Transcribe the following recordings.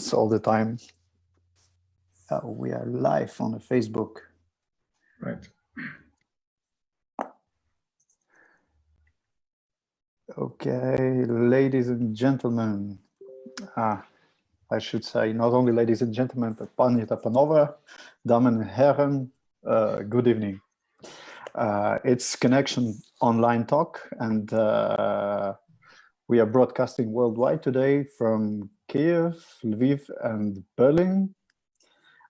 happens all the time. We are live on Facebook. Right. Okay, ladies and gentlemen. I should say not only ladies and gentlemen, but Panie ta Panova, Damen and Herren, good evening. It's CANaction online talk, and we are broadcasting worldwide today from Kiev, Lviv, and Berlin.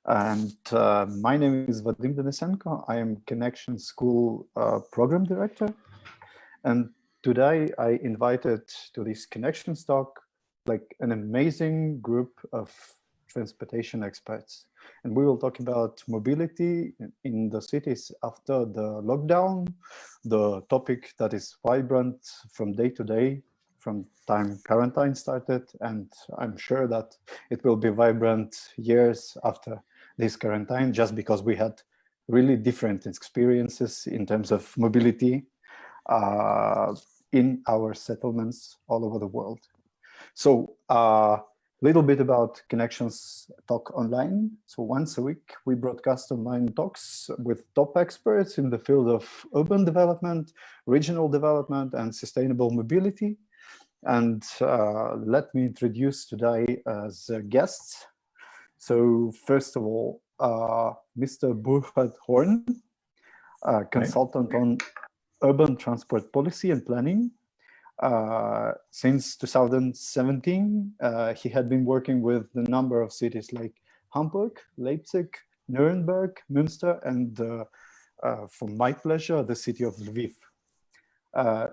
And my name is Vadim Denisenko. I am CANaction School Program Director. And today I invited to this CANaction talk like an amazing group of transportation experts. And we will talk about mobility in the cities after the lockdown, the topic that is vibrant from day to day, from time quarantine started. And I'm sure that it will be vibrant years after this quarantine, just because we had really different experiences in terms of mobility in our settlements all over the world. So a little bit about CANaction's talk online. So once a week, we broadcast online talks with top experts in the field of urban development, regional development, and sustainable mobility. And let me introduce today as guests. So first of all, Mr. Burkhard Horn, consultant on urban transport policy and planning. Since 2017, he had been working with a number of cities like Hamburg, Leipzig, Nuremberg, Münster, and for my pleasure, the city of Lviv.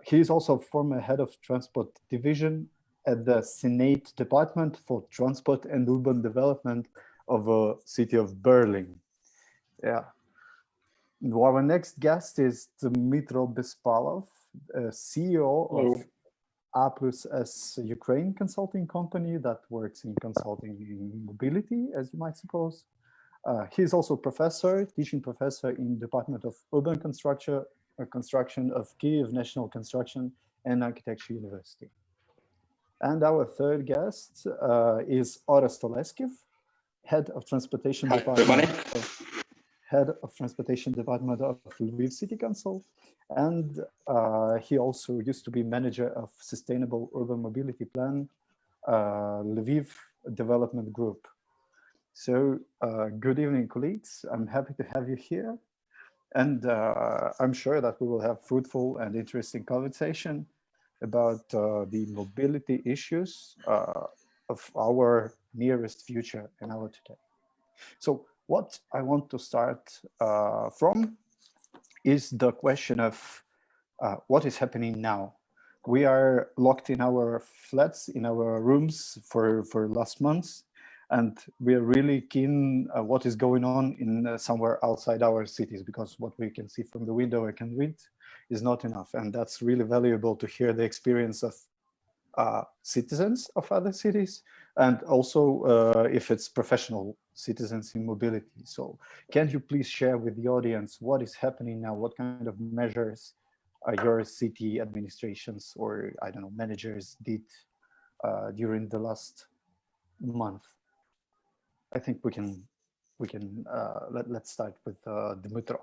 He is also former head of transport division at the Senate Department for Transport and Urban Development of the city of Berlin. Yeah. Our next guest is Dmitry Bespalov, CEO of A+S Ukraine consulting company that works in consulting in mobility, as you might suppose. He is also teaching professor in Department of Urban Construction of Kiev National Construction and Architecture University. And our third guest is Orest Oleskev, Head of Transportation Department of Lviv City Council. And he also used to be manager of Sustainable Urban Mobility Plan, Lviv Development Group. So good evening, colleagues. I'm happy to have you here. And I'm sure that we will have fruitful and interesting conversation about the mobility issues of our nearest future and our today. So what I want to start from is the question of what is happening now. We are locked in our flats, in our rooms for last months, and we are really keen what is going on in somewhere outside our cities, because what we can see from the window or can read is not enough. And that's really valuable to hear the experience of citizens of other cities, and also if it's professional citizens in mobility. So can you please share with the audience what is happening now? What kind of measures your city administrations or, I don't know, managers did during the last month? I think let's start with Dmitry.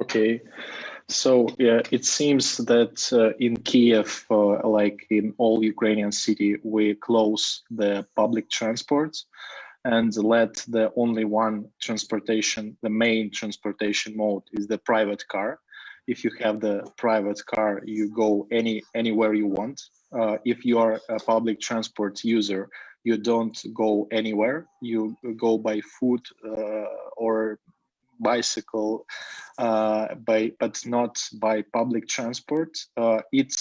Okay, so yeah, it seems that in Kiev, like in all Ukrainian city, we close the public transport and let the only one transportation, the main transportation mode is the private car. If you have the private car, you go anywhere you want. If you are a public transport user, you don't go anywhere. You go by foot or bicycle, but not by public transport. It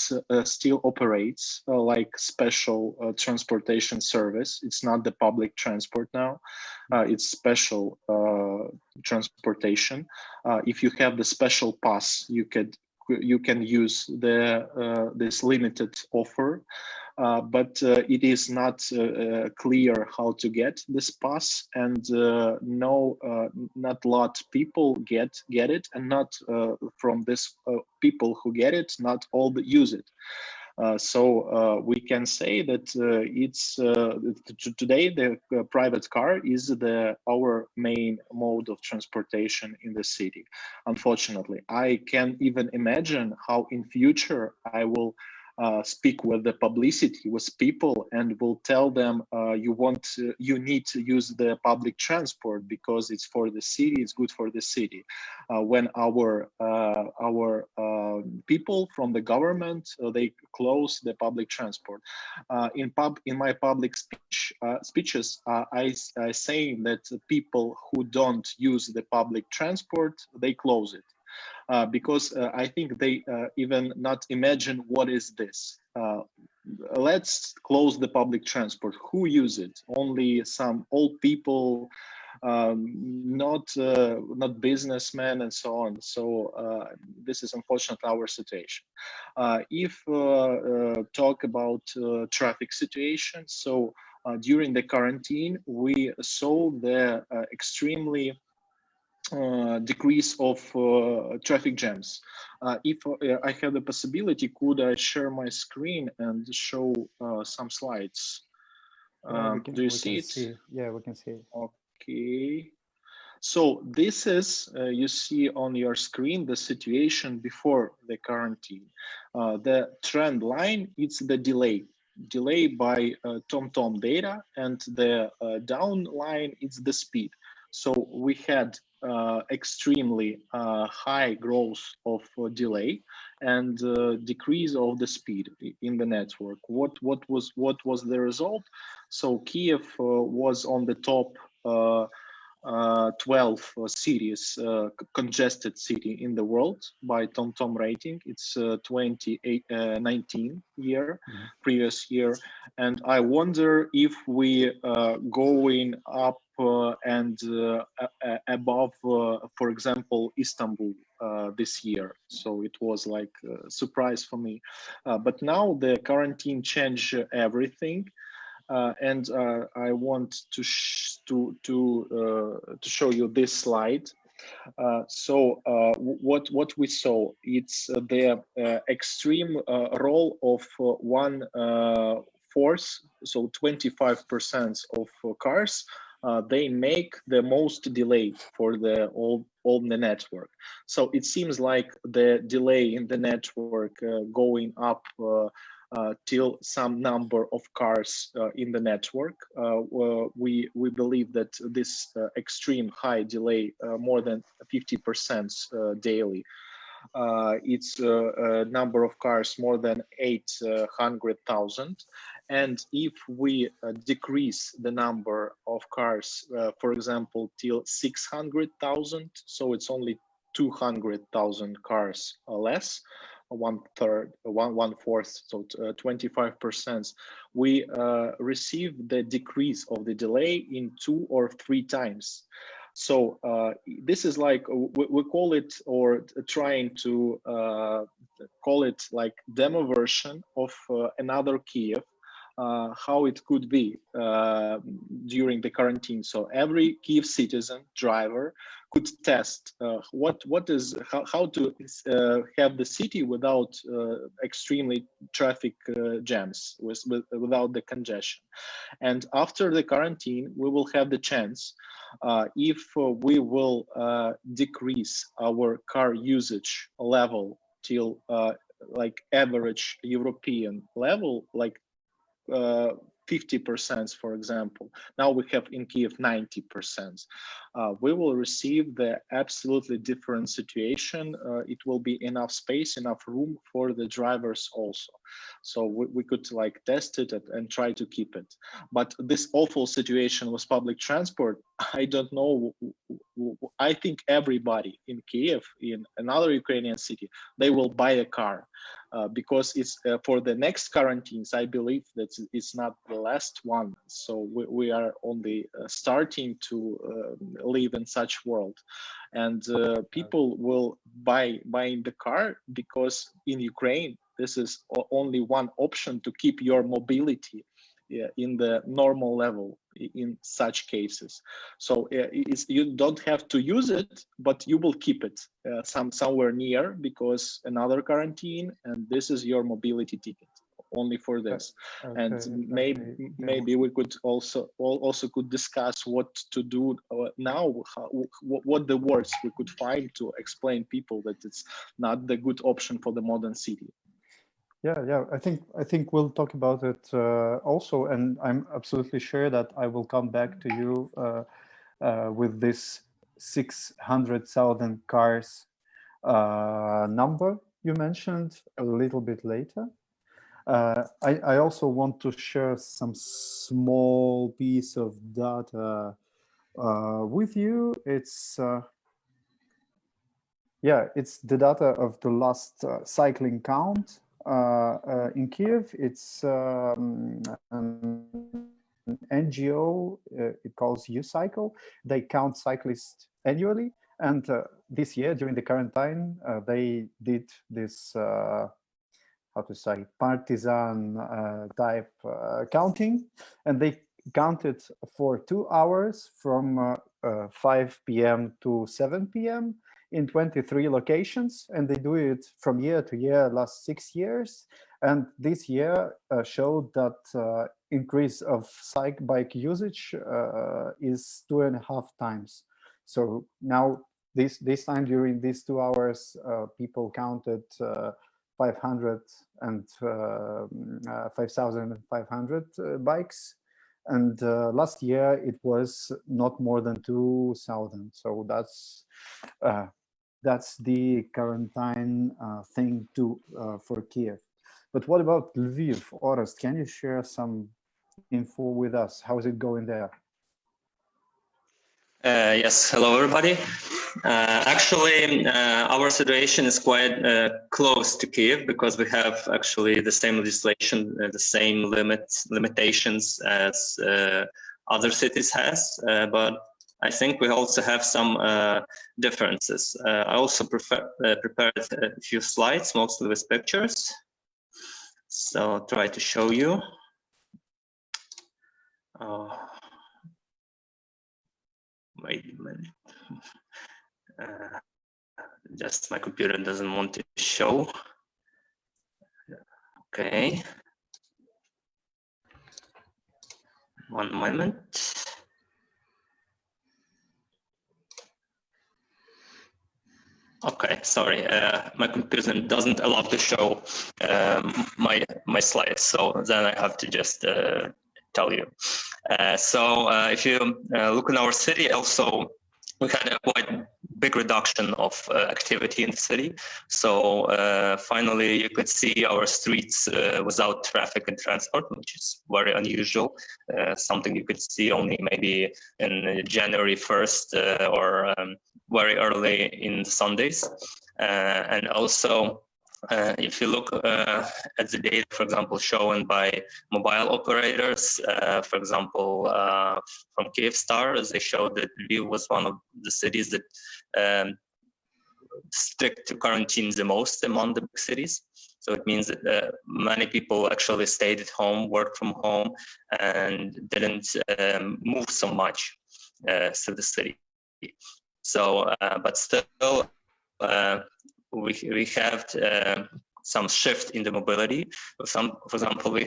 still operates like special transportation service. It's not the public transport now. It's special transportation. If you have the special pass, you can use this limited offer. But it is not clear how to get this pass, and not a lot of people get it, and not from this people who get it, not all use it. So we can say that today the private car is our main mode of transportation in the city. Unfortunately, I can even imagine how in future I will speak with the publicity with people and will tell them you need to use the public transport because it's for the city, it's good for the city. When our people from the government they close the public transport. In my public speeches, I saying that people who don't use the public transport they close it. Because I think they even not imagine what is this. Let's close the public transport. Who use it? Only some old people, not businessmen and so on. So this is unfortunately our situation. If talk about traffic situation, so during the quarantine, we saw the extremely decrease of traffic jams. If I have the possibility, could I share my screen and show some slides? Do you see it? Yeah, we can see it. Okay. So this is, you see on your screen, the situation before the quarantine. The trend line, it's the delay by TomTom data, and the down line, it's the speed. So we had extremely high growth of delay and decrease of the speed in the network. What was the result? So Kiev was on the top 12 cities, congested city in the world by TomTom rating. It's 2019 year, previous year. And I wonder if we going up and above, for example, Istanbul this year. So it was like a surprise for me. But now the quarantine changed everything. And I want to show you this slide. So what we saw, it's the extreme role of one force. So 25% of cars they make the most delay for the all the network. So it seems like the delay in the network going up till some number of cars in the network. We believe that this extreme high delay, more than 50% daily, it's a number of cars more than 800,000. And if we decrease the number of cars, for example, till 600,000, so it's only 200,000 cars less, one fourth, so 25%, we receive the decrease of the delay in 2 or 3 times. So this is like, we call it, or trying to call it like demo version of another Kiev, how it could be during the quarantine. So every Kiev citizen driver could test how to have the city without extremely traffic jams, without the congestion. And after the quarantine, we will have the chance, if we will decrease our car usage level till like average European level, like 50%, for example. Now we have in Kiev 90%. We will receive the absolutely different situation. It will be enough space, enough room for the drivers also. So we could like test it and try to keep it. But this awful situation with public transport, I don't know. I think everybody in Kiev, in another Ukrainian city, they will buy a car. Because it's for the next quarantines, I believe that it's not the last one. So we are only starting to live in such world, and people will buying the car because in Ukraine this is only one option to keep your mobility in the normal level in such cases. So you don't have to use it, but you will keep it somewhere near because another quarantine, and this is your mobility ticket. only for this. Okay, And maybe we could also could discuss what to do now, what the words we could find to explain people that it's not the good option for the modern city. Yeah. I think we'll talk about it also, and I'm absolutely sure that I will come back to you with this 600,000 cars number you mentioned a little bit later. I also want to share some small piece of data with you. It's it's the data of the last cycling count in Kiev. It's an NGO, it calls U-Cycle. They count cyclists annually. And this year, during the quarantine, they did this, how to say, partisan type counting. And they counted for 2 hours from 5 p.m. to 7 p.m. in 23 locations. And they do it from year to year, last 6 years. And this year showed that increase of bike usage is 2.5 times. So now this time during these 2 hours, people counted 500 and 5,500 bikes. And last year it was not more than 2,000. So that's the quarantine thing too for Kiev. But what about Lviv? Orest, can you share some info with us? How is it going there? Yes, hello everybody. Actually, our situation is quite close to Kiev because we have actually the same legislation, the same limitations as other cities has, but I think we also have some differences. I also prepared a few slides, mostly with pictures. So I'll try to show you. Wait a minute. Just my computer doesn't want to show. Okay. One moment. Okay, sorry, my computer doesn't allow to show my slides, so then I have to just tell you. So if you look in our city, also we had a quite big reduction of activity in the city. So finally, you could see our streets without traffic and transport, which is very unusual. Something you could see only maybe in January 1st or very early in the Sundays. And also, if you look at the data, for example, shown by mobile operators, for example, from Kyivstar, they showed that Lviv was one of the cities that stick to quarantine the most among the big cities. So it means that many people actually stayed at home, worked from home, and didn't move so much through the city. So, but still, we have some shift in the mobility. For example, we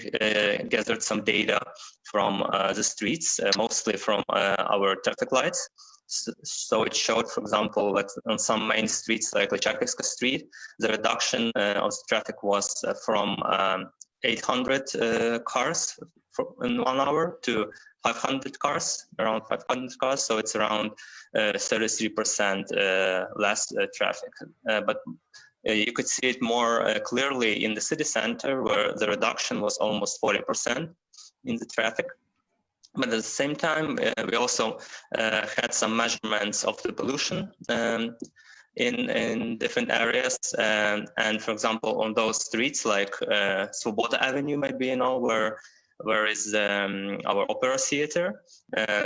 gathered some data from the streets, mostly from our traffic lights. So it showed, for example, like on some main streets like Lechakivska Street, the reduction of the traffic was from 800 cars in 1 hour to 500 cars, around 500 cars. So it's around 33% less traffic. But you could see it more clearly in the city center, where the reduction was almost 40% in the traffic. But at the same time, we also had some measurements of the pollution in different areas. And for example, on those streets like Svoboda Avenue, maybe you know, where is our opera theater.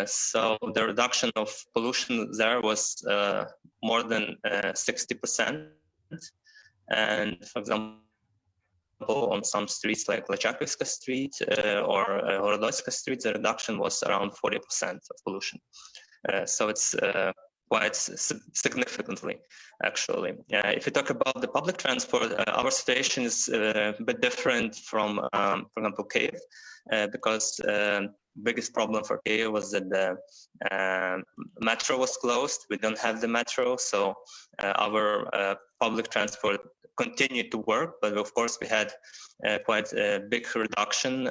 So the reduction of pollution there was more than 60%. And for example, on some streets like Lechakivska Street or Horodoyska Street, the reduction was around 40% of pollution. So it's quite significantly, actually. If you talk about the public transport, our situation is a bit different from, for example, Kiev, because biggest problem for Kiev was that the metro was closed. We don't have the metro, so our public transport continued to work, but of course we had quite a big reduction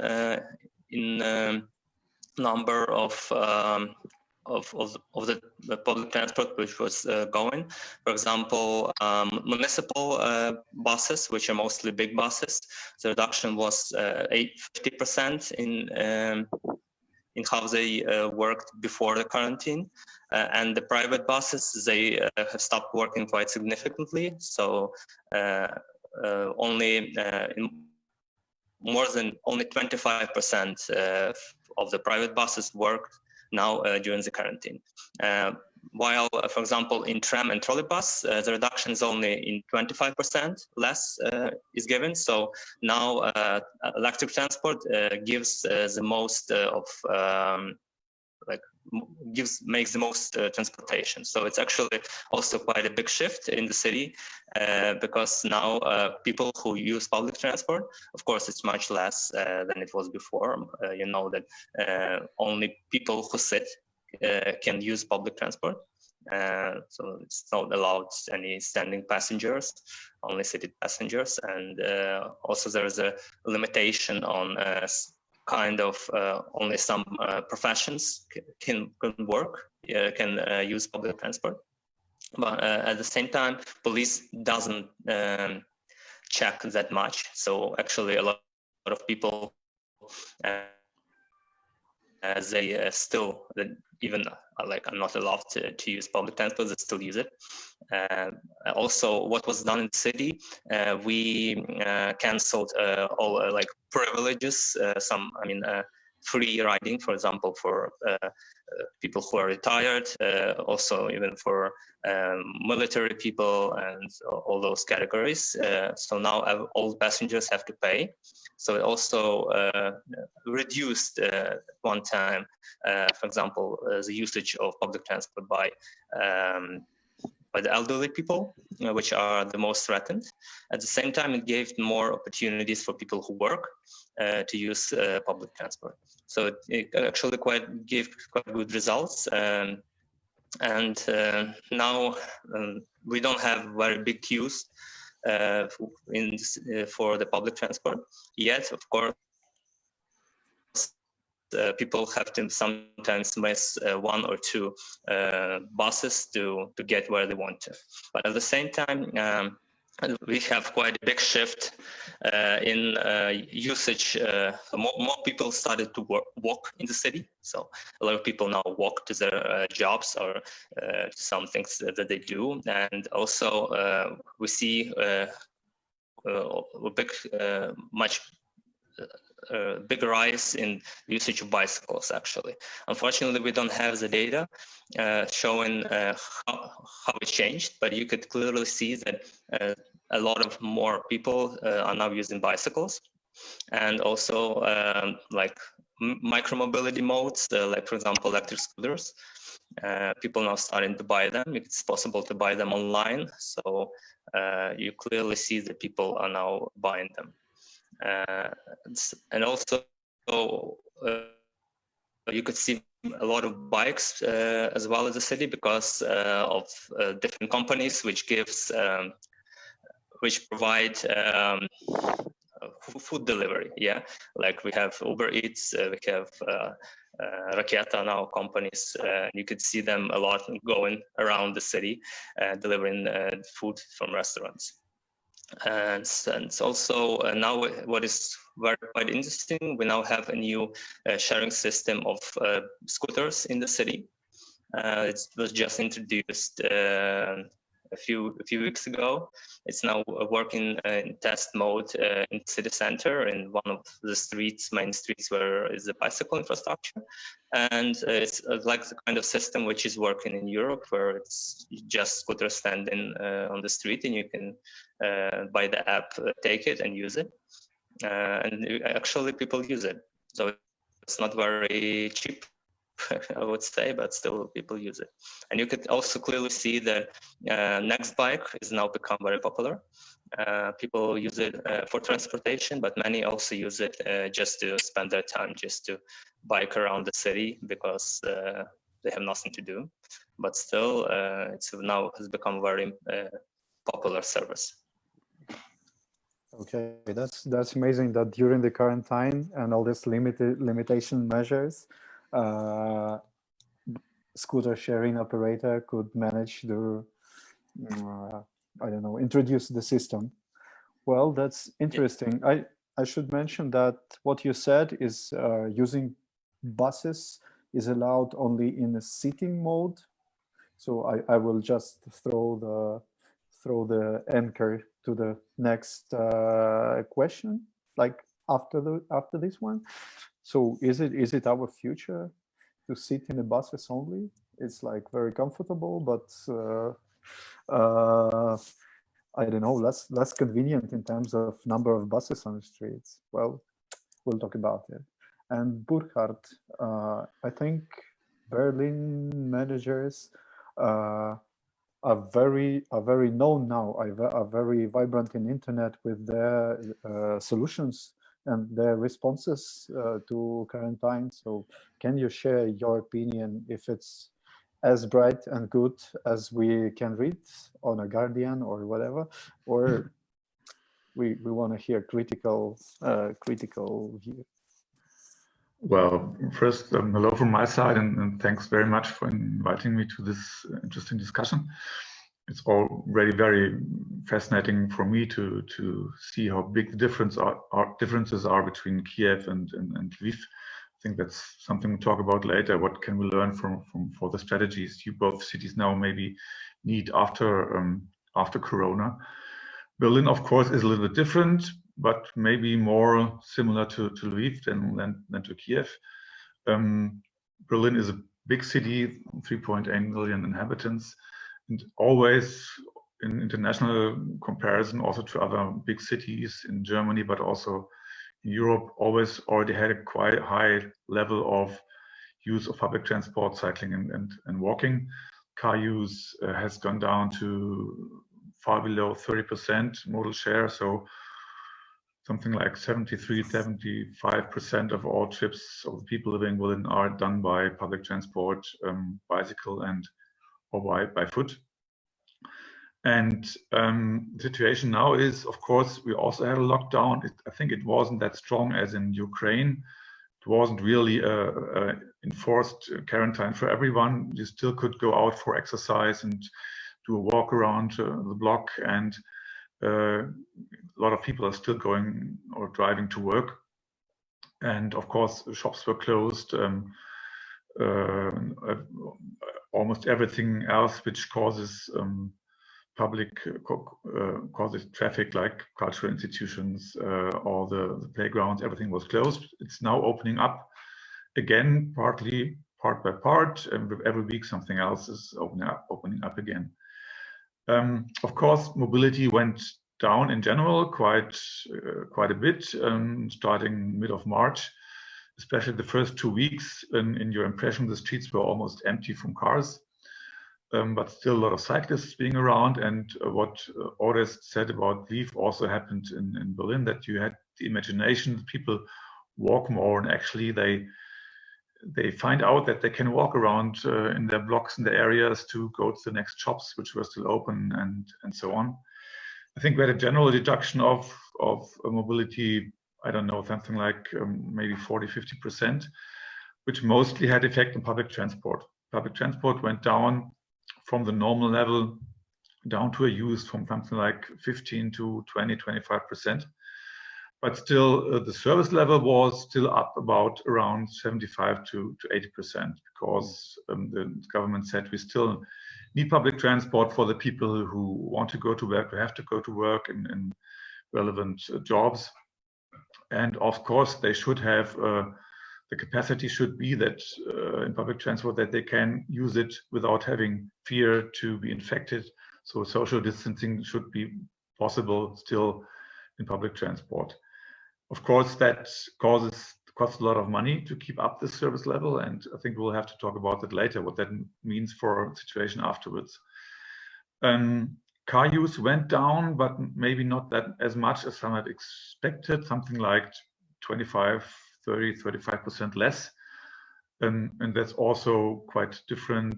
in number of the public transport which was going. For example, municipal buses, which are mostly big buses, the reduction was 50% in how they worked before the quarantine. And the private buses, they have stopped working quite significantly. So only more than only 25% of the private buses worked now during the quarantine. While, for example, in tram and trolleybus, the reduction is only in 25% less is given. So now electric transport gives the most of makes the most transportation. So it's actually also quite a big shift in the city because now people who use public transport, of course, it's much less than it was before. You know that only people who sit can use public transport. So it's not allowed any standing passengers, only seated passengers. And also there is a limitation on kind of only some professions can work, can use public transport. But at the same time, police doesn't check that much. So actually a lot of people, they still, even like are not allowed to use public transport, they still use it. Also, what was done in the city, we canceled all like privileges, free riding, for example, for people who are retired, also even for military people and all those categories. So now all passengers have to pay. So it also reduced one time, for example, the usage of public transport by the elderly people, which are the most threatened. At the same time, it gave more opportunities for people who work to use public transport. So it actually gave quite good results. And now we don't have very big queues for the public transport yet. Of course, people have to sometimes miss one or two buses to get where they want to. But at the same time, we have quite a big shift in usage. More people started to walk in the city. So a lot of people now walk to their jobs or some things that they do. And also we see a big rise in usage of bicycles, actually. Unfortunately, we don't have the data showing how it changed, but you could clearly see that a lot of more people are now using bicycles. And also like micromobility modes, like for example, electric scooters. People now starting to buy them. It's possible to buy them online. So you clearly see that people are now buying them. And also you could see a lot of bikes as well as the city because of different companies which provide food delivery. Yeah, like we have Uber Eats, we have Raketa now companies. You could see them a lot going around the city delivering food from restaurants. And also now what is quite interesting, we now have a new sharing system of scooters in the city. It was just introduced a few weeks ago. It's now working in test mode in the city center in one of the main streets where is the bicycle infrastructure. And it's like the kind of system which is working in Europe, where it's just scooters standing on the street and you can by the app take it and use it. And actually people use it. So it's not very cheap. I would say, but still people use it. And you could also clearly see that Next Bike is now become very popular. People use it for transportation, but many also use it just to spend their time, just to bike around the city because they have nothing to do. But still, it's now has become a very popular service. Okay, that's amazing that during the quarantine and all these limitation measures, scooter sharing operator could manage to, I don't know, introduce the system. Well, that's interesting. I should mention that what you said is using buses is allowed only in a sitting mode. So I will just throw the anchor to the next question, like after this one. So is it our future to sit in the buses only? It's like very comfortable, but I don't know, less convenient in terms of number of buses on the streets. Well, we'll talk about it. And Burkhard, I think Berlin managers are very known now, are very vibrant in internet with their solutions and their responses to quarantine. So can you share your opinion if it's as bright and good as we can read on a Guardian or whatever, or we want to hear critical view? Well, first, hello from my side, and thanks very much for inviting me to this interesting discussion. It's already very fascinating for me to see how big the differences are between Kiev and Lviv. I think that's something we'll talk about later. What can we learn for the strategies you both cities now maybe need after Corona? Berlin, of course, is a little bit different, but maybe more similar to Lviv than to Kiev. Berlin is a big city, 3.8 million inhabitants, and always in international comparison, also to other big cities in Germany, but also in Europe, always already had a quite high level of use of public transport, cycling and walking. Car use has gone down to far below 30% modal share, so something like 73–75% of all trips of the people living in Berlin are done by public transport, bicycle or by foot. And the situation now is, of course, we also had a lockdown. I think it wasn't that strong as in Ukraine. It wasn't really enforced quarantine for everyone. You still could go out for exercise and do a walk around the block, and a lot of people are still going or driving to work. And of course, shops were closed. Almost everything else which causes causes traffic, like cultural institutions, all the playgrounds, everything was closed. It's now opening up again, part by part, and with every week something else is opening up again. Of course, mobility went down in general quite a bit, starting mid of March, especially the first 2 weeks. In your impression, the streets were almost empty from cars. But still a lot of cyclists being around, and what Orest said about Lviv also happened in Berlin, that you had the imagination, people walk more, and actually they find out that they can walk around in their blocks, in their areas, to go to the next shops which were still open, and so on. I think we had a general reduction of mobility, I don't know, something like maybe 40–50%, which mostly had effect on public transport. Public transport went down from the normal level down to a use from something like 15 to 20–25%. But still, the service level was still up about around 75–80%, because the government said we still need public transport for the people who want to go to work, who have to go to work in relevant jobs. And of course, they should have the capacity should be that in public transport that they can use it without having fear to be infected. So social distancing should be possible still in public transport. Of course, that causes costs a lot of money to keep up this service level, and I think we'll have to talk about it later, what that means for a situation afterwards. Car use went down, but maybe not that as much as some had expected, something like 25, 30, 35% less. And that's also quite different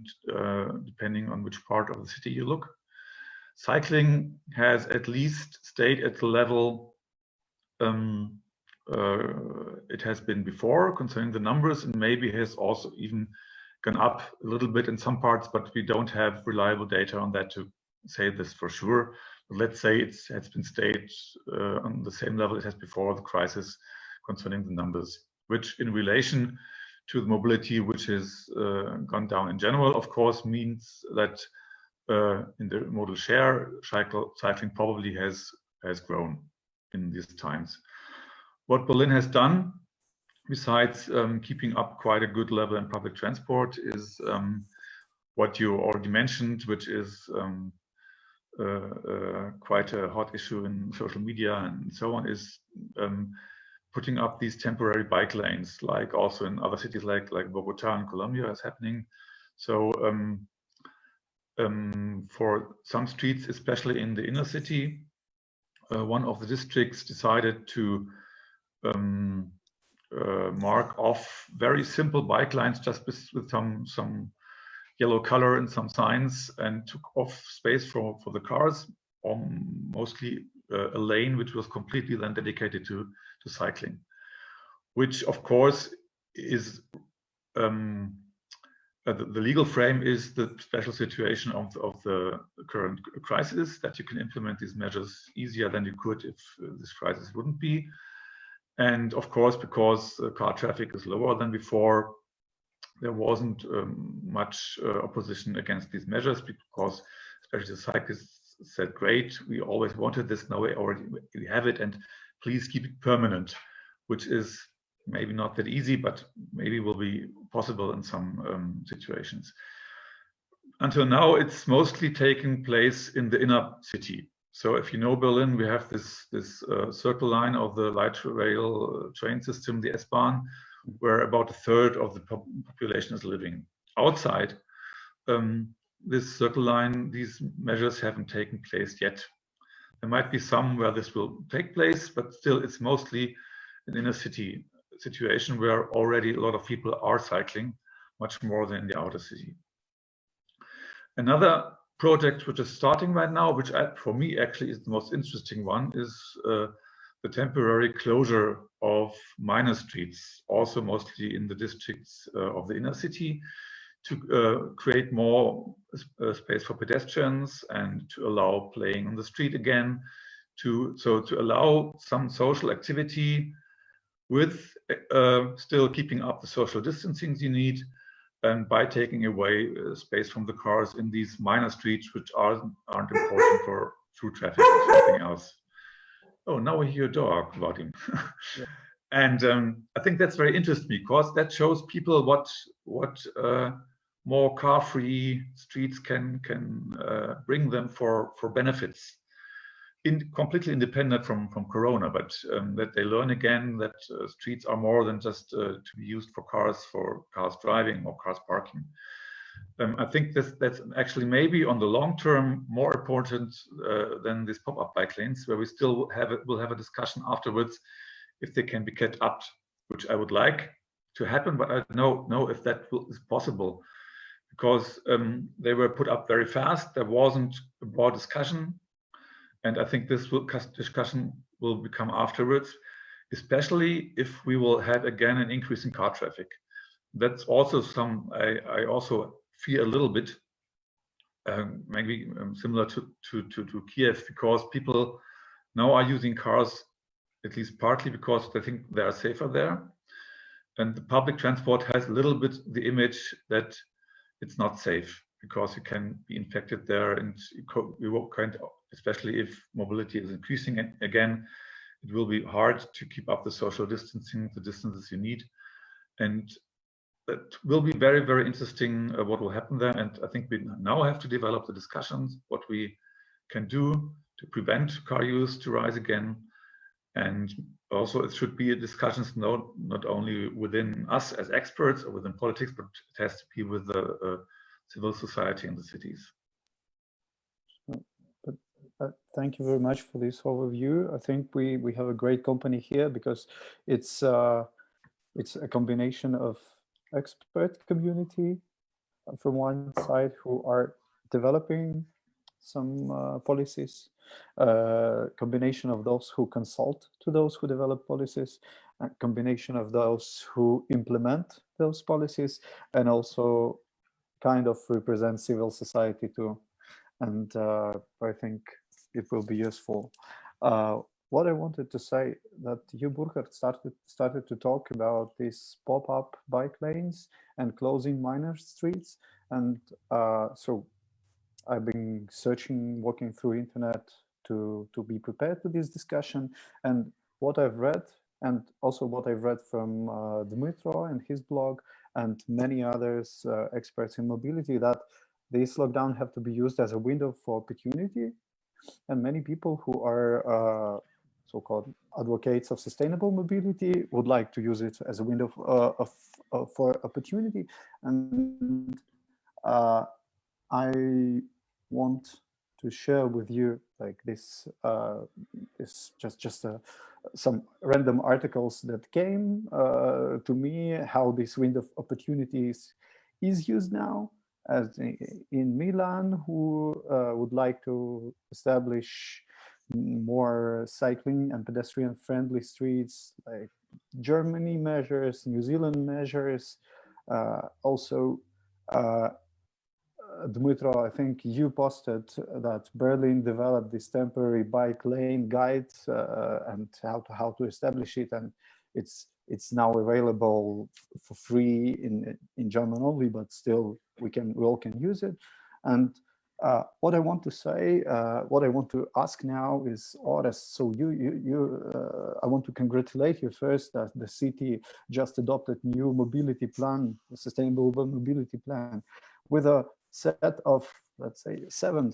depending on which part of the city you look. Cycling has at least stayed at the level it has been before concerning the numbers, and maybe has also even gone up a little bit in some parts, but we don't have reliable data on that to say this for sure. But let's say it has been stayed on the same level it has before the crisis concerning the numbers, which in relation to the mobility which has gone down in general, of course, means that in the modal share, cycling probably has grown in these times. What Berlin has done, besides keeping up quite a good level in public transport, is what you already mentioned, which is quite a hot issue in social media and so on, is putting up these temporary bike lanes, like also in other cities like Bogota and Colombia is happening. So for some streets, especially in the inner city, one of the districts decided to mark off very simple bike lines just with some yellow color and some signs, and took off space for the cars, or mostly a lane which was completely then dedicated to cycling, which of course is the legal frame is the special situation of the current crisis, that you can implement these measures easier than you could if this crisis wouldn't be. And of course, because car traffic is lower than before, there wasn't much opposition against these measures, because especially the cyclists said, great, we always wanted this, now we have it, and please keep it permanent, which is maybe not that easy, but maybe will be possible in some situations. Until now, it's mostly taking place in the inner city. So if you know Berlin, we have this circle line of the light rail train system, the S-Bahn, where about a third of the population is living. Outside this circle line, these measures haven't taken place yet. There might be some where this will take place, but still it's mostly an inner city situation where already a lot of people are cycling, much more than in the outer city. Another project which is starting right now, which for me actually is the most interesting one, is the temporary closure of minor streets, also mostly in the districts of the inner city, to create more space for pedestrians and to allow playing on the street again, to allow some social activity with still keeping up the social distancing you need, and by taking away space from the cars in these minor streets which aren't important for through traffic or something else. Oh, now we hear a dog barking. Yeah. And I think that's very interesting, because that shows people what more car-free streets can bring them for benefits, completely independent from Corona, but that they learn again that streets are more than just to be used for cars driving or cars parking. I think that's actually maybe on the long term more important than these pop-up bike lanes, where we still will have a discussion afterwards if they can be kept up, which I would like to happen, but I don't know if that is possible, because they were put up very fast. There wasn't a broad discussion. And I think this discussion will become afterwards, especially if we will have again an increase in car traffic. That's also I also fear a little bit, maybe similar to Kiev, because people now are using cars, at least partly because they think they are safer there. And the public transport has a little bit the image that it's not safe, because you can be infected there, and especially if mobility is increasing again, it will be hard to keep up the social distancing, the distances you need. And that will be very, very interesting what will happen there. And I think we now have to develop the discussions, what we can do to prevent car use to rise again. And also it should be discussions not only within us as experts or within politics, but it has to be with the civil society in the cities. Thank you very much for this overview. I think we have a great company here because it's a combination of expert community from one side who are developing some policies, combination of those who consult to those who develop policies, a combination of those who implement those policies, and also kind of represent civil society too. And I think it will be useful. What I wanted to say that you, Burkhard, started to talk about these pop-up bike lanes and closing minor streets. And so I've been searching, walking through internet to be prepared to this discussion. And what I've read, and also what I've read from Dmitry and his blog, and many others, experts in mobility, that these lockdowns have to be used as a window for opportunity. And many people who are so-called advocates of sustainable mobility would like to use it as a window for opportunity. And I want to share with you like this, some random articles that came to me, how this window of opportunities is used now. As in Milan, who would like to establish more cycling and pedestrian friendly streets, like Germany measures, New Zealand measures. Also, Dmitry, I think you posted that Berlin developed this temporary bike lane guide and how to establish it, and it's now available for free in German only, but still we all can use it. And what I want to say, what I want to ask now is, Ores, so I want to congratulate you first that the city just adopted new mobility plan, a sustainable mobility plan, with a set of, let's say, seven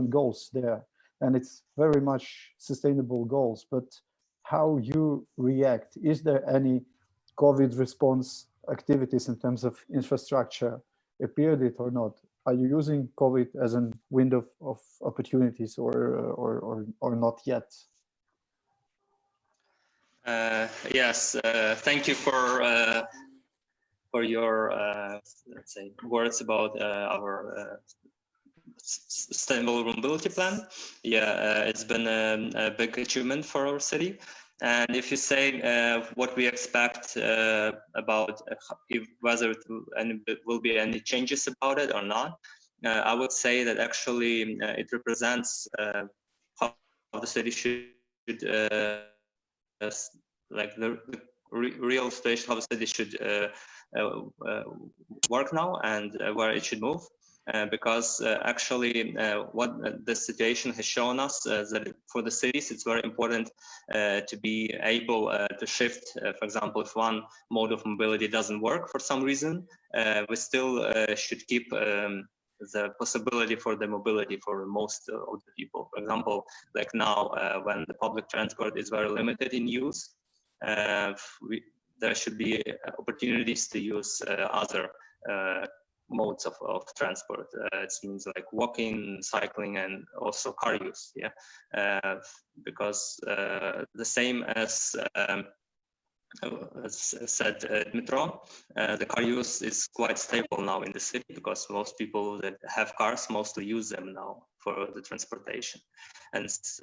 goals there, and it's very much sustainable goals. But how you react? Is there any COVID response activities in terms of infrastructure? Appeared it or not? Are you using COVID as a window of opportunities or not yet? Yes, thank you for your let's say words about our sustainable mobility plan. Yeah, it's been a big achievement for our city. And if you say what we expect about whether it will be any changes about it or not, I would say that actually it represents how the city should, like the real situation, how the city should work now and where it should move. Because actually what the situation has shown us that for the cities it's very important to be able to shift. For example, if one mode of mobility doesn't work for some reason, we still should keep the possibility for the mobility for most of the people. For example, like now when the public transport is very limited in use, there should be opportunities to use other modes of transport. It means like walking, cycling, and also car use. Yeah, because the same as said Dmitry, the car use is quite stable now in the city because most people that have cars mostly use them now for the transportation, and it's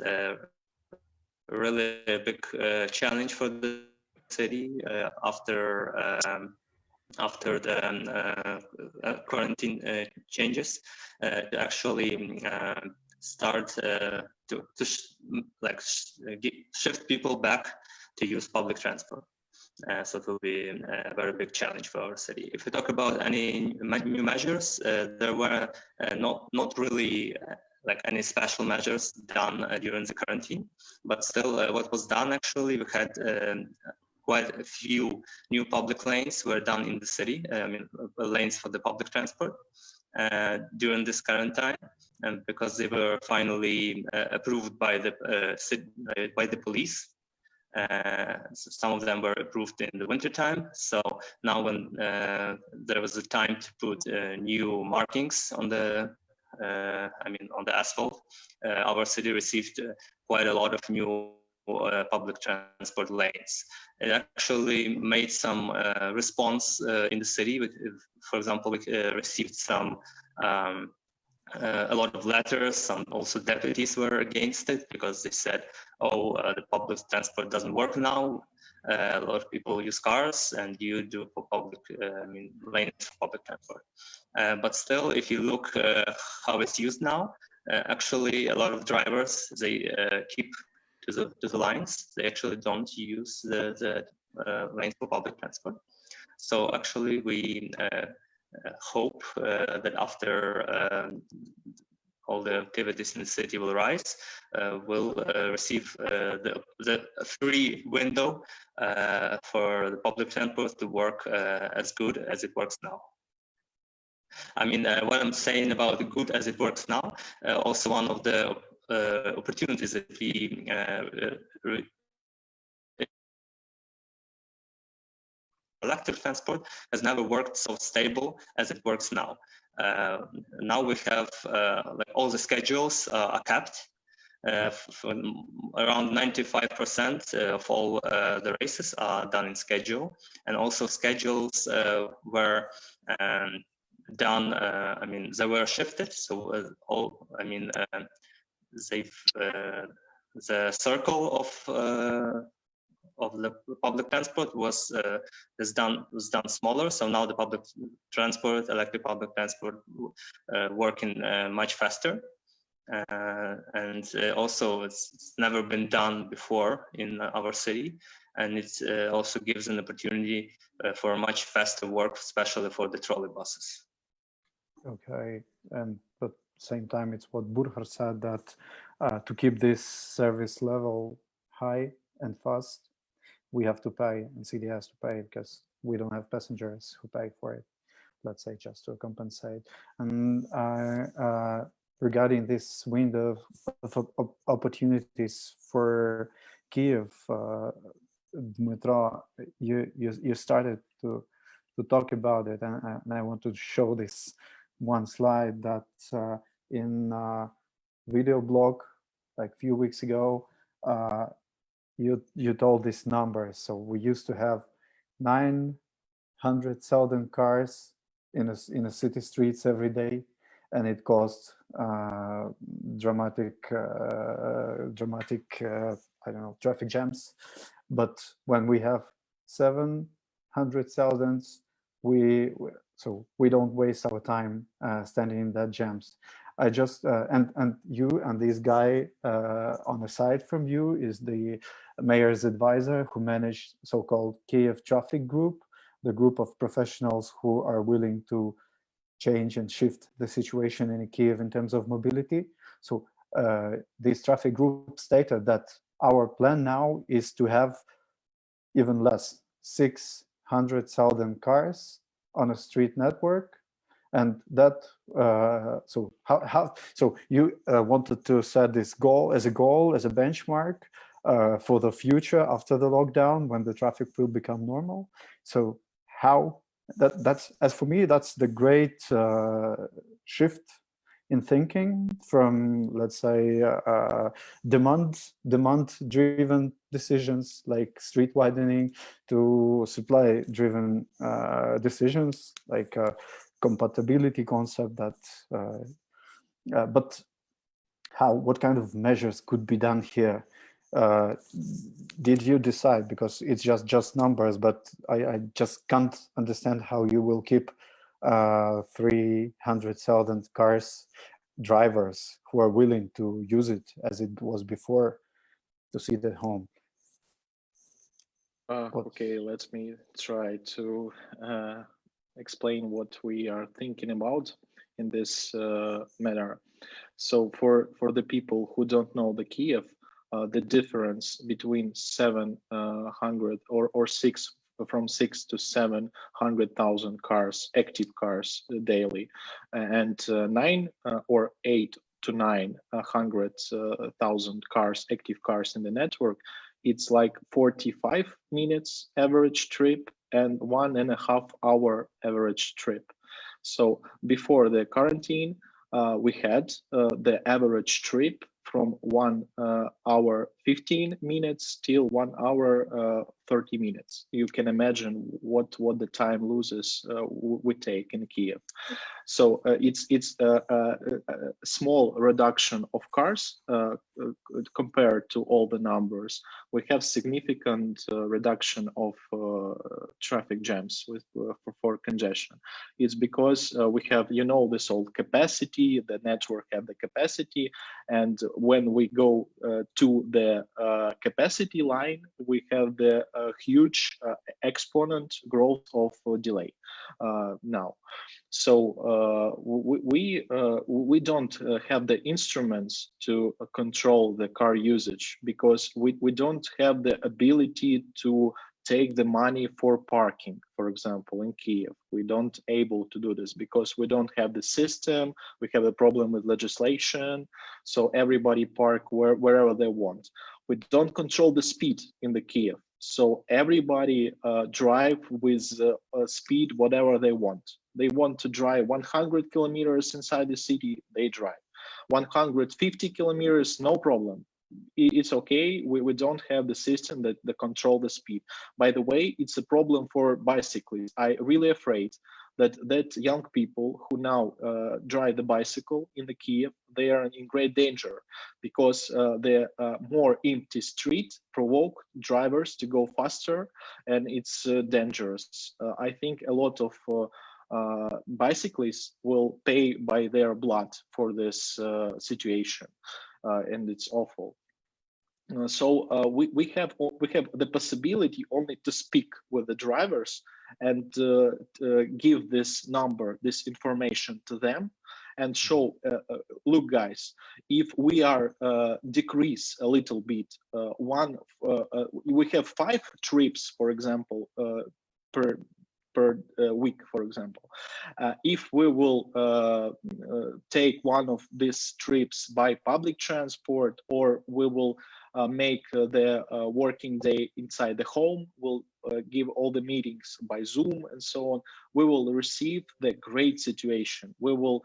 really a big challenge for the city after the quarantine changes to actually start to shift people back to use public transport. So it will be a very big challenge for our city. If we talk about any new measures, there were not really like any special measures done during the quarantine, but still what was done actually, we had quite a few new public lanes were done in the city, lanes for the public transport during this quarantine, and because they were finally approved by the police. Some of them were approved in the wintertime. So now when there was a time to put new markings on the, on the asphalt, our city received quite a lot of new public transport lanes. It actually made some response in the city. For example, we received some a lot of letters. Some also deputies were against it because they said, "Oh, the public transport doesn't work now. A lot of people use cars, and you do for public, lanes for public transport." But still, if you look how it's used now, actually a lot of drivers, they keep to the lines. They actually don't use the lanes for public transport. So actually, we hope that after all the activities in the city will rise, we'll receive the free window for the public transport to work as good as it works now. I mean, what I'm saying about the good as it works now, also one of the opportunities that we electric transport has never worked so stable as it works now. Now we have like all the schedules are kept. Around 95% of all the races are done in schedule, and also schedules were done. They were shifted. So they've the circle of the public transport was done smaller. So now the public transport, electric public transport, working much faster. And also it's never been done before in our city, and it also gives an opportunity for much faster work, especially for the trolley buses. Okay, and but at the same time, it's what Burkhard said, that to keep this service level high and fast, we have to pay, and city has to pay, because we don't have passengers who pay for it, let's say, just to compensate. And regarding this window of opportunities for Kiev, Dmitry, you started to talk about it, and I want to show this one slide that in video blog like a few weeks ago, you told this number. So we used to have 900,000 cars in a city streets every day, and it caused dramatic I don't know, traffic jams. But when we have 700,000, so we don't waste our time standing in that jams. I just and you and this guy on the side from you is the mayor's advisor who managed so-called Kiev Traffic Group, the group of professionals who are willing to change and shift the situation in Kiev in terms of mobility. So this traffic group stated that our plan now is to have even less, 600,000 cars on a street network. And that, so you wanted to set this goal, as a benchmark for the future after the lockdown, when the traffic will become normal. So that's, as for me, that's the great shift in thinking from, let's say, demand-driven decisions like street widening to supply-driven decisions like compatibility concept. That, but what kind of measures could be done here? Did you decide? Because it's just numbers, but I just can't understand how you will keep 300,000 cars, drivers who are willing to use it as it was before, to sit at home. Okay, let me try to explain what we are thinking about in this matter. So for the people who don't know the Kiev, the difference between 700 or 6 from 6 to 700,000 cars, active cars daily, and 9 or 8 to 900,000 cars, active cars in the network, it's like 45 minutes average trip and 1.5 hour average trip. So before the quarantine, we had the average trip from 1 hour 15 minutes till 1 hour 30 minutes. You can imagine what the time loses we take in Kiev. So it's a small reduction of cars compared to all the numbers. We have significant reduction of traffic jams for congestion. It's because we have, this old capacity, the network have the capacity, and when we go to the capacity line, we have the huge exponent growth of delay now. So we don't have the instruments to control the car usage because we don't have the ability to take the money for parking, for example, in Kiev. We don't able to do this because we don't have the system. We have a problem with legislation. So everybody park wherever they want. We don't control the speed in the Kiev. So everybody drive with speed whatever they want. They want to drive 100 kilometers inside the city, they drive. 150 kilometers, no problem. It's okay. We don't have the system that control the speed. By the way, it's a problem for bicyclists. I really afraid that young people who now drive the bicycle in the Kiev, they are in great danger because the more empty street provoke drivers to go faster, and it's dangerous. I think a lot of bicyclists will pay by their blood for this situation, and it's awful. So we have the possibility only to speak with the drivers and give this number, this information to them, and show, look, guys, if we are decrease a little bit, we have 5 trips, for example, per week, for example. If we will take one of these trips by public transport, or we will make the working day inside the home, we'll give all the meetings by Zoom and so on, we will receive the great situation. We will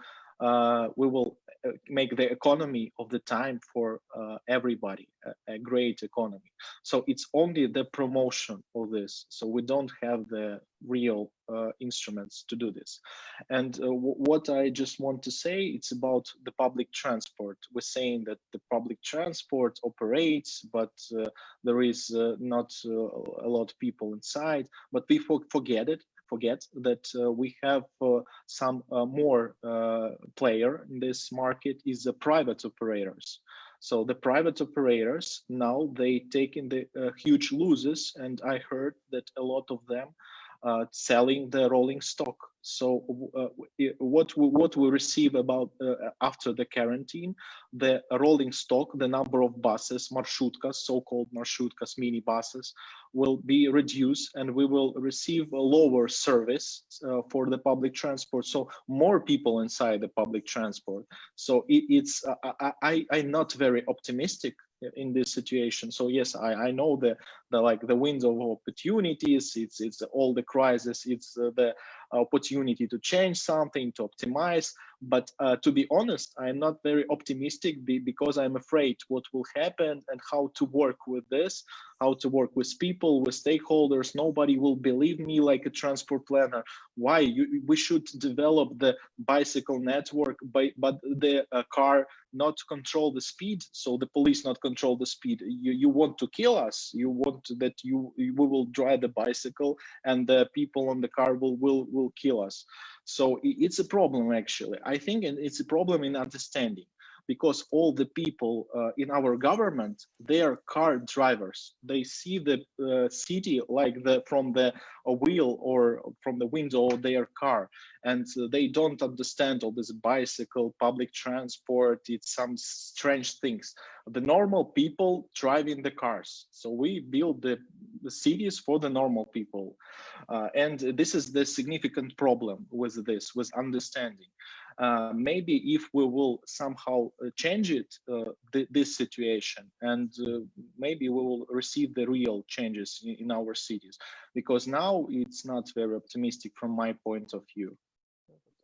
make the economy of the time for everybody a great economy. So it's only the promotion of this. So we don't have the real instruments to do this. And what I just want to say, it's about the public transport. We're saying that the public transport operates, but there is not a lot of people inside, but we forget that we have some more player in this market is the private operators. So the private operators now, they taking the huge losses, and I heard that a lot of them selling the rolling stock. So what we receive about after the quarantine, the rolling stock, the number of buses, marshutkas, so-called marshutkas, mini buses, will be reduced, and we will receive a lower service for the public transport. So more people inside the public transport. So I'm not very optimistic in this situation. So yes, I know the window of opportunities. It's all the crisis. It's the opportunity to change something, to optimize. But to be honest, I'm not very optimistic because I'm afraid what will happen and how to work with this, how to work with people, with stakeholders. Nobody will believe me like a transport planner. Why? We should develop the bicycle network, but the car not control the speed, so the police not control the speed. You want to kill us. You want that we will drive the bicycle and the people on the car will kill us. So it's a problem, actually. I think it's a problem in understanding, because all the people in our government, they are car drivers. They see the city like from the wheel or from the window of their car, and they don't understand all this bicycle, public transport. It's some strange things. The normal people driving the cars. So we build the cities for the normal people, and this is the significant problem with this, with understanding. Maybe if we will somehow change it, this situation, and maybe we will receive the real changes in our cities, because now it's not very optimistic from my point of view.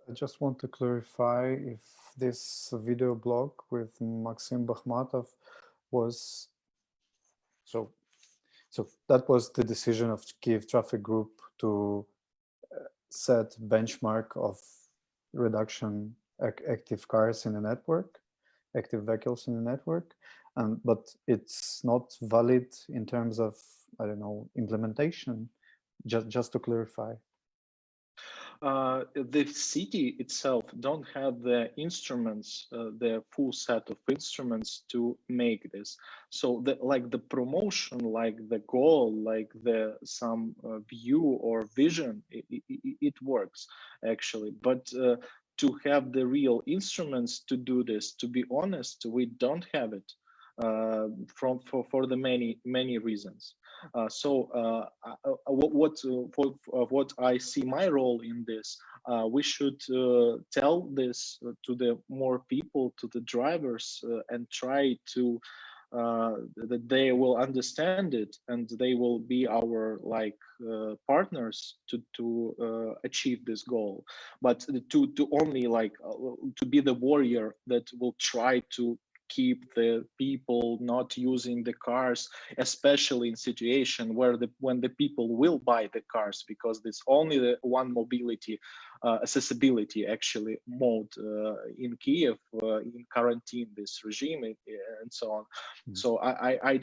I just want to clarify if this video blog with Maxim Bakhmatov was so that was the decision of Kiev Traffic Group to set benchmark of reduction active cars in the network, active vehicles in the network, but it's not valid in terms of, I don't know, implementation. Just to clarify. The city itself don't have the instruments, the full set of instruments to make this. So like the promotion, like the goal, like some view or vision, it works actually. But to have the real instruments to do this, to be honest, we don't have it. For the many reasons. What I see my role in this, we should tell this to the more people, to the drivers, and try to that they will understand it and they will be our partners to achieve this goal. But to only to be the warrior that will try to keep the people not using the cars, especially in situation where when the people will buy the cars, because it's only the one mobility accessibility actually mode in Kiev in quarantine this regime and so on. So I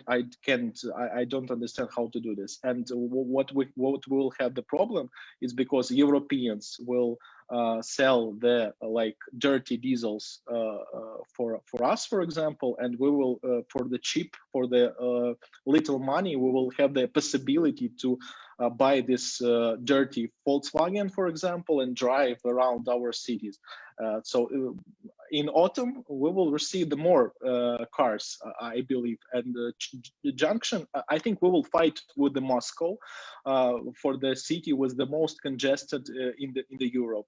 don't understand how to do this. And what will have the problem is because Europeans will sell the dirty diesels for us, for example, and we will for the little money we will have the possibility to buy this dirty Volkswagen, for example, and drive around our cities. So in autumn we will receive the more cars, I believe, and the junction. I think we will fight with the Moscow for the city with the most congested in the Europe.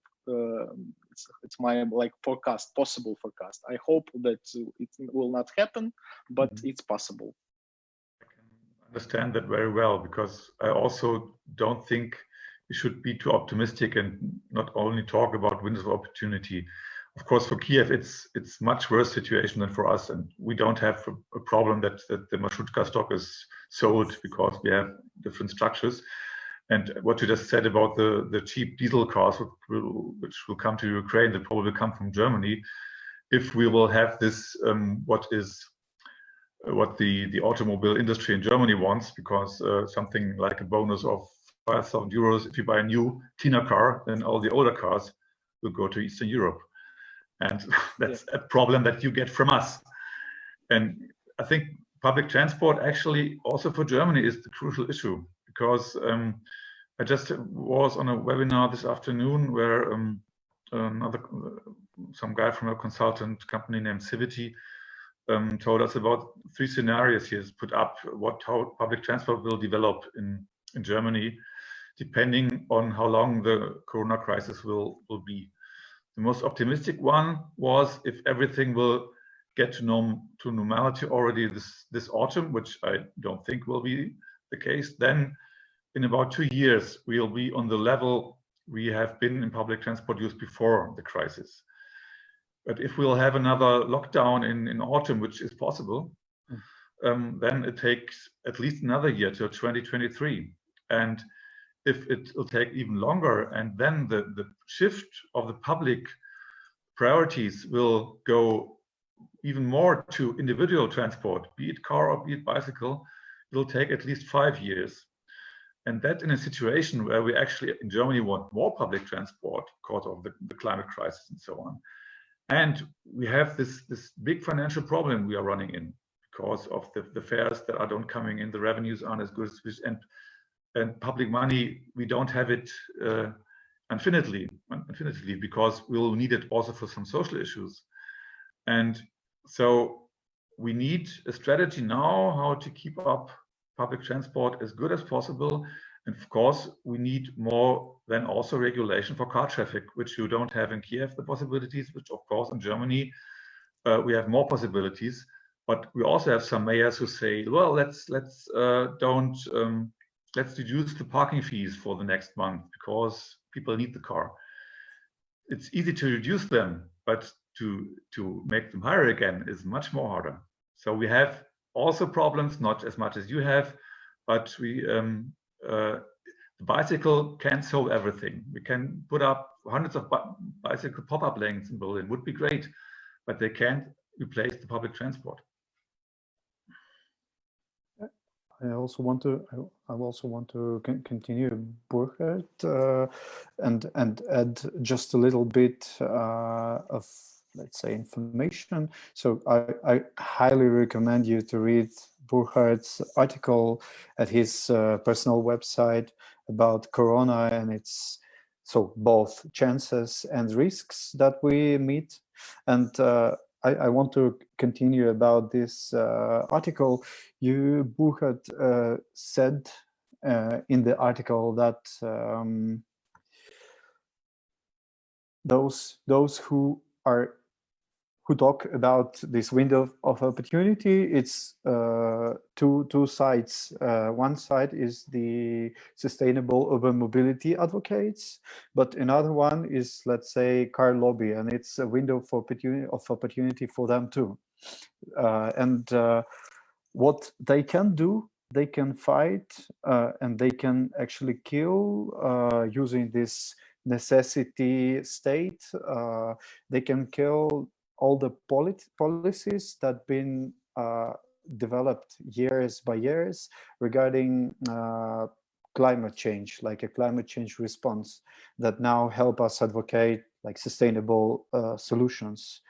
It's my forecast, possible forecast. I hope that it will not happen, but it's possible. I can understand that very well, because I also don't think we should be too optimistic and not only talk about windows of opportunity. Of course, for Kiev, it's much worse situation than for us, and we don't have a problem that the Marshrutka stock is sold, because we have different structures. And what you just said about the cheap diesel cars, which will come to Ukraine, that probably come from Germany, if we will have this, what the automobile industry in Germany wants, because something like a bonus of 5,000 euros if you buy a new Tina car, then all the older cars will go to Eastern Europe. And that's a problem that you get from us. And I think public transport actually also for Germany is the crucial issue, because I just was on a webinar this afternoon where some guy from a consultant company named Civity told us about 3 scenarios he has put up, how public transport will develop in Germany, depending on how long the Corona crisis will be. The most optimistic one was if everything will get to normality already this autumn, which I don't think will be the case. Then in about 2 years, we'll be on the level we have been in public transport use before the crisis. But if we'll have another lockdown in autumn, which is possible, then it takes at least another year till 2023. And if it will take even longer, and then the shift of the public priorities will go even more to individual transport, be it car or be it bicycle, it will take at least 5 years. And that in a situation where we actually in Germany want more public transport because of the climate crisis and so on. And we have this big financial problem we are running in because of the fares that don't coming in, the revenues aren't as good as and public money, we don't have it infinitely, because we'll need it also for some social issues. And so we need a strategy now how to keep up public transport as good as possible And of course, we need more than also regulation for car traffic, which you don't have in Kiev, the possibilities, which of course in Germany, we have more possibilities. But we also have some mayors who say, well, let's reduce the parking fees for the next month because people need the car. It's easy to reduce them, but to make them higher again is much more harder. So we have also problems, not as much as you have, but we the bicycle can't solve everything. We can put up hundreds of bicycle pop-up lanes in Berlin, would be great, but they can't replace the public transport. I also want to continue, Burkhard, and add just a little bit of, let's say, information. So I highly recommend you to read Burkhard's article at his personal website about Corona and its both chances and risks that we meet. And I want to continue about this article. You, Burkhard, said in the article that those who talk about this window of opportunity, it's two sides. One side is the sustainable urban mobility advocates, but another one is, let's say, car lobby, and it's a window for opportunity for them too. And what they can do, they can fight and they can actually kill using this necessity state. They can kill all the policies that been developed years by years regarding climate change, like a climate change response that now help us advocate like sustainable solutions.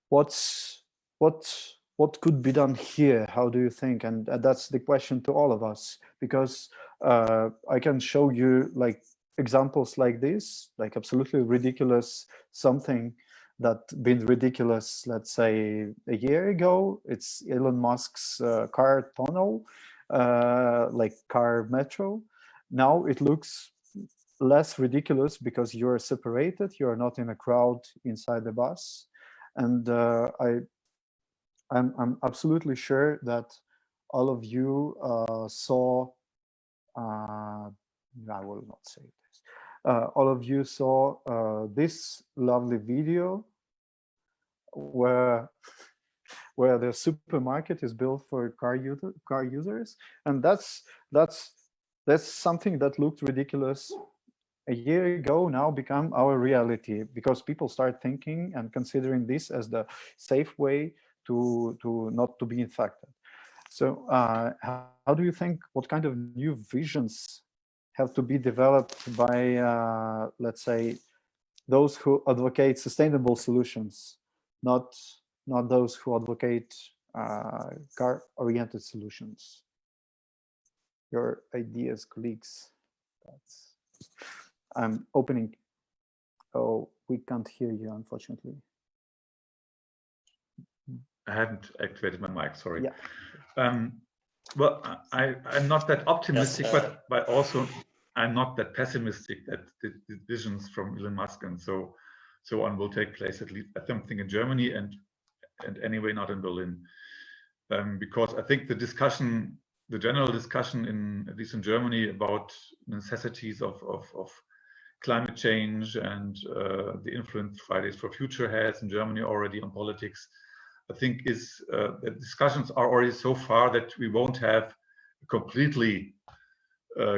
What could be done here? How do you think? And that's the question to all of us, because I can show you like examples like this, like absolutely ridiculous, something that been ridiculous, let's say a year ago. It's Elon Musk's car tunnel, like car metro. Now it looks less ridiculous because you're separated, you're not in a crowd inside the bus. And I'm absolutely sure that all of you saw, I will not say this, all of you saw this lovely video where the supermarket is built for car users, and that's something that looked ridiculous a year ago, now become our reality, because people start thinking and considering this as the safe way to not to be infected. So how do you think, what kind of new visions have to be developed by, let's say, those who advocate sustainable solutions, not those who advocate car-oriented solutions? Your ideas, colleagues. I'm opening. Oh, we can't hear you, unfortunately. I haven't activated my mic, sorry. Yeah. Well, I'm not that optimistic, yes, but also I'm not that pessimistic that the visions from Elon Musk and so on will take place, at least I don't think in Germany and anyway not in Berlin, because I think the general discussion at least in Germany about necessities of climate change and the influence Fridays for Future has in Germany already on politics, I think the discussions are already so far that we won't have completely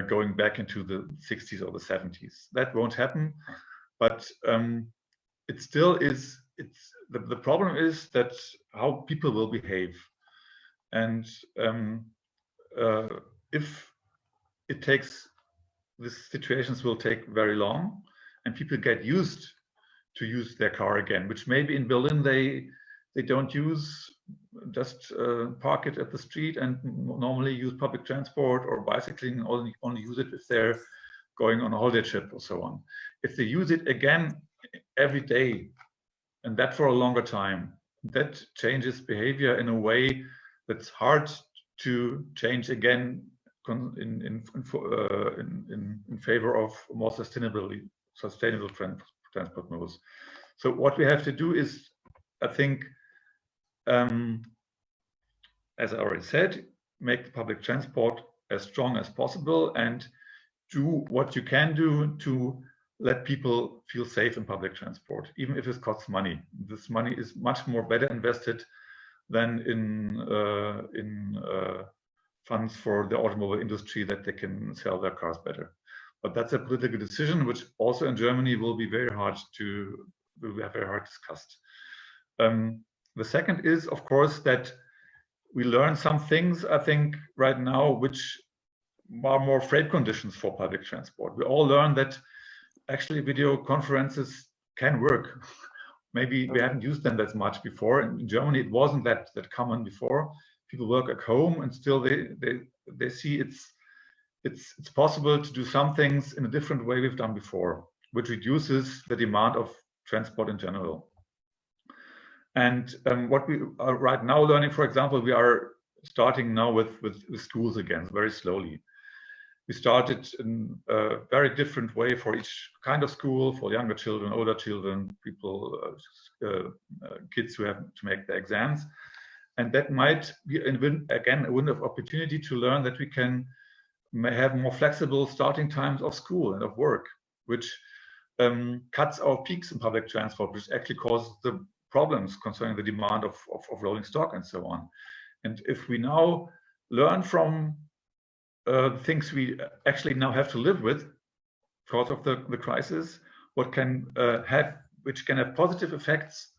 going back into the 60s or the 70s. That won't happen, but it still is. The problem is that how people will behave, and if it takes, these situations will take very long, and people get used to use their car again, which maybe in Berlin they don't use, just park it at the street and normally use public transport or bicycling, only use it if they're going on a holiday trip or so on. If they use it again every day, and that for a longer time, that changes behavior in a way that's hard to change again in favor of more sustainable transport modes. So what we have to do is, I think, as I already said, make the public transport as strong as possible and do what you can do to let people feel safe in public transport, even if it costs money. This money is much more better invested than in funds for the automobile industry that they can sell their cars better. But that's a political decision, which also in Germany will be very hard discussed. The second is, of course, that we learn some things, I think, right now, which are more frame conditions for public transport. We all learn that actually video conferences can work. Maybe we haven't used them that much before. In Germany, it wasn't that common before. People work at home and still they see it's possible to do some things in a different way we've done before, which reduces the demand of transport in general. And what we are right now learning, for example, we are starting now with schools again, very slowly. We started in a very different way for each kind of school, for younger children, older children, people, kids who have to make the exams. And that might be, again, a window of opportunity to learn that we may have more flexible starting times of school and of work, which cuts our peaks in public transport, which actually causes the problems concerning the demand of rolling stock and so on. And if we now learn from things we actually now have to live with because of the crisis, which can have positive effects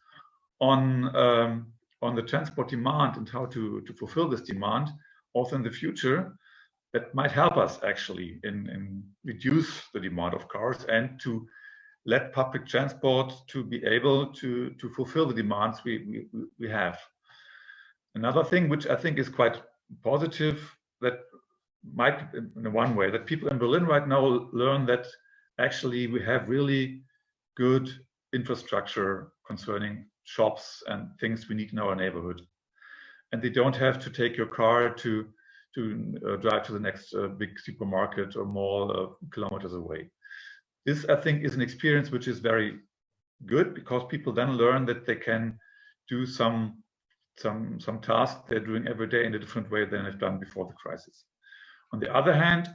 on the transport demand and how to fulfill this demand also in the future, that might help us actually in reduce the demand of cars and to let public transport to be able to fulfill the demands we have. Another thing which I think is quite positive, that might, in one way, that people in Berlin right now learn that actually we have really good infrastructure concerning shops and things we need in our neighborhood. And they don't have to take your car to drive to the next big supermarket or mall kilometers away. This, I think, is an experience which is very good because people then learn that they can do some tasks they're doing every day in a different way than they've done before the crisis. On the other hand,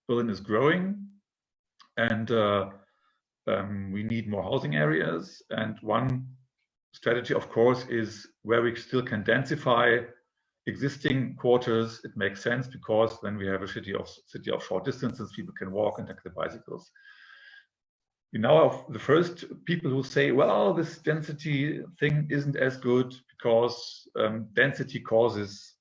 Berlin is growing and we need more housing areas. And one strategy, of course, is where we still can densify existing quarters. It makes sense because then we have a city of short distances, people can walk and take the bicycles. We now have the first people who say, well, this density thing isn't as good because density causes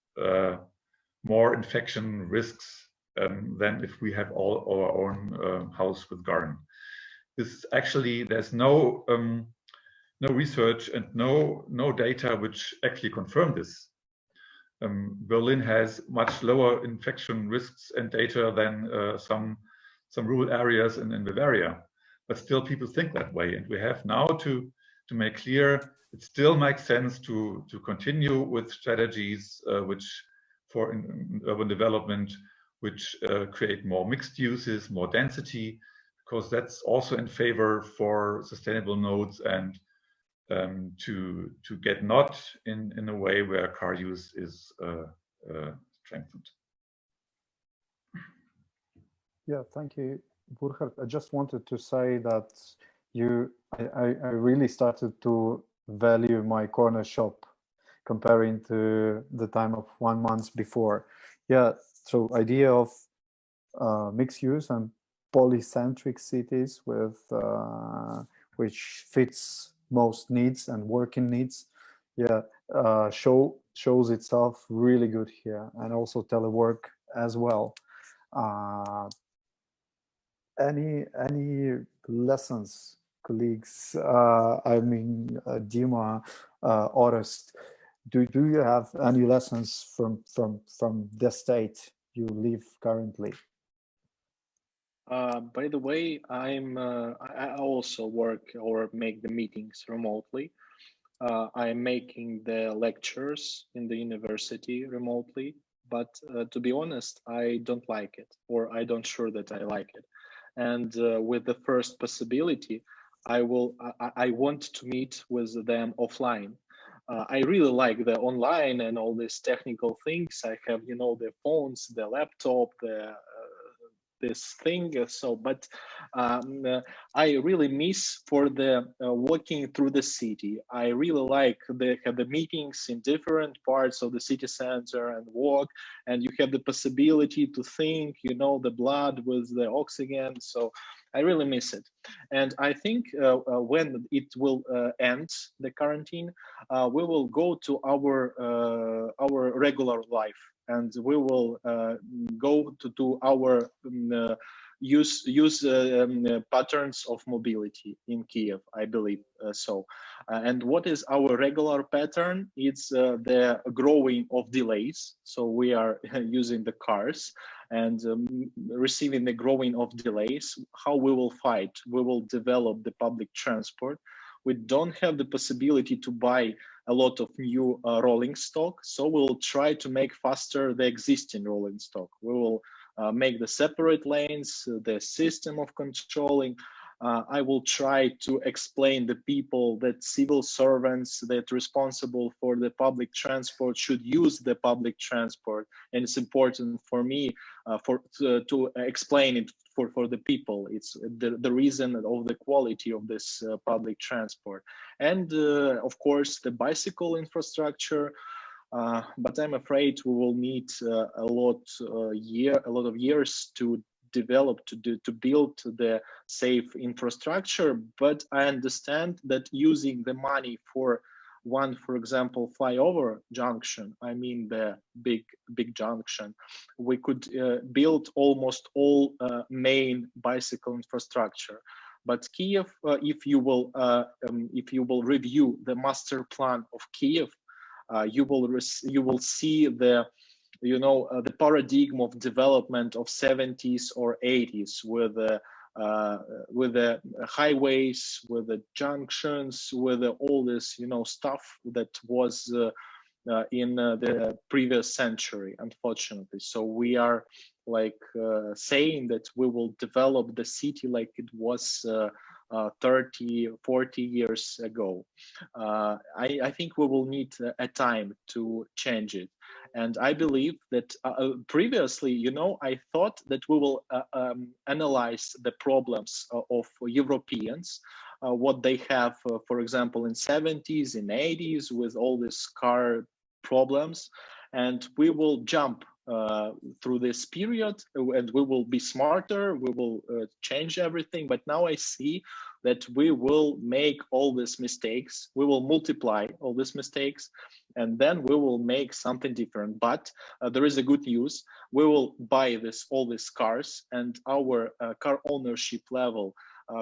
more infection risks than if we have all our own house with garden. This actually, there's no research and no data which actually confirm this. Berlin has much lower infection risks and data than some rural areas in Bavaria. But still people think that way. And we have now to make clear it still makes sense to continue with strategies which for urban development, which create more mixed uses, more density, because that's also in favor for sustainable nodes and to get not in a way where car use is strengthened. Yeah, thank you, Burkhard. I just wanted to say that I really started to value my corner shop comparing to the time of 1 month before. Yeah, so idea of mixed use and polycentric cities with which fits most needs and working needs. Yeah, shows itself really good here, and also telework as well. Any lessons, colleagues? I mean, Dima, Orest, do you have any lessons from the state you live currently? By the way, I also work or make the meetings remotely. I'm making the lectures in the university remotely, but to be honest, I don't like it, or I don't sure that I like it. And with the first possibility, I want to meet with them offline. I really like the online and all these technical things. I have, you know, the phones, the laptop, the this thing. So, but I really miss for the walking through the city. I really like the meetings in different parts of the city center and walk, and you have the possibility to think, you know, the blood with the oxygen. So I really miss it. And I think when it will end, the quarantine, we will go to our regular life, and we will go to our use patterns of mobility in Kiev, I believe so. And what is our regular pattern? It's the growing of delays. So we are using the cars and receiving the growing of delays. How we will fight? We will develop the public transport. We don't have the possibility to buy a lot of new rolling stock, so we'll try to make faster the existing rolling stock. We will make the separate lanes, the system of controlling. I will try to explain the people that civil servants that responsible for the public transport should use the public transport, and it's important for me to explain it for the people. It's the reason of the quality of this public transport, and of course the bicycle infrastructure. But I'm afraid we will need a lot of years to develop to build the safe infrastructure. But I understand that using the money for one, for example, flyover junction, I mean the big junction, we could build almost all main bicycle infrastructure. But Kiev, if you will review the master plan of Kiev, you will see the the paradigm of development of 70s or 80s with the highways, with the junctions, with all this stuff that was in the previous century, unfortunately. So we are like saying that we will develop the city like it was 30, 40 years ago. I think we will need a time to change it. And I believe that previously, I thought that we will analyze the problems of Europeans, what they have, for example, in 70s, in 80s, with all these car problems. And we will jump through this period, and we will be smarter, we will change everything. But now I see that we will make all these mistakes, we will multiply all these mistakes, and then we will make something different. But there is a good news. We will buy all these cars, and our car ownership level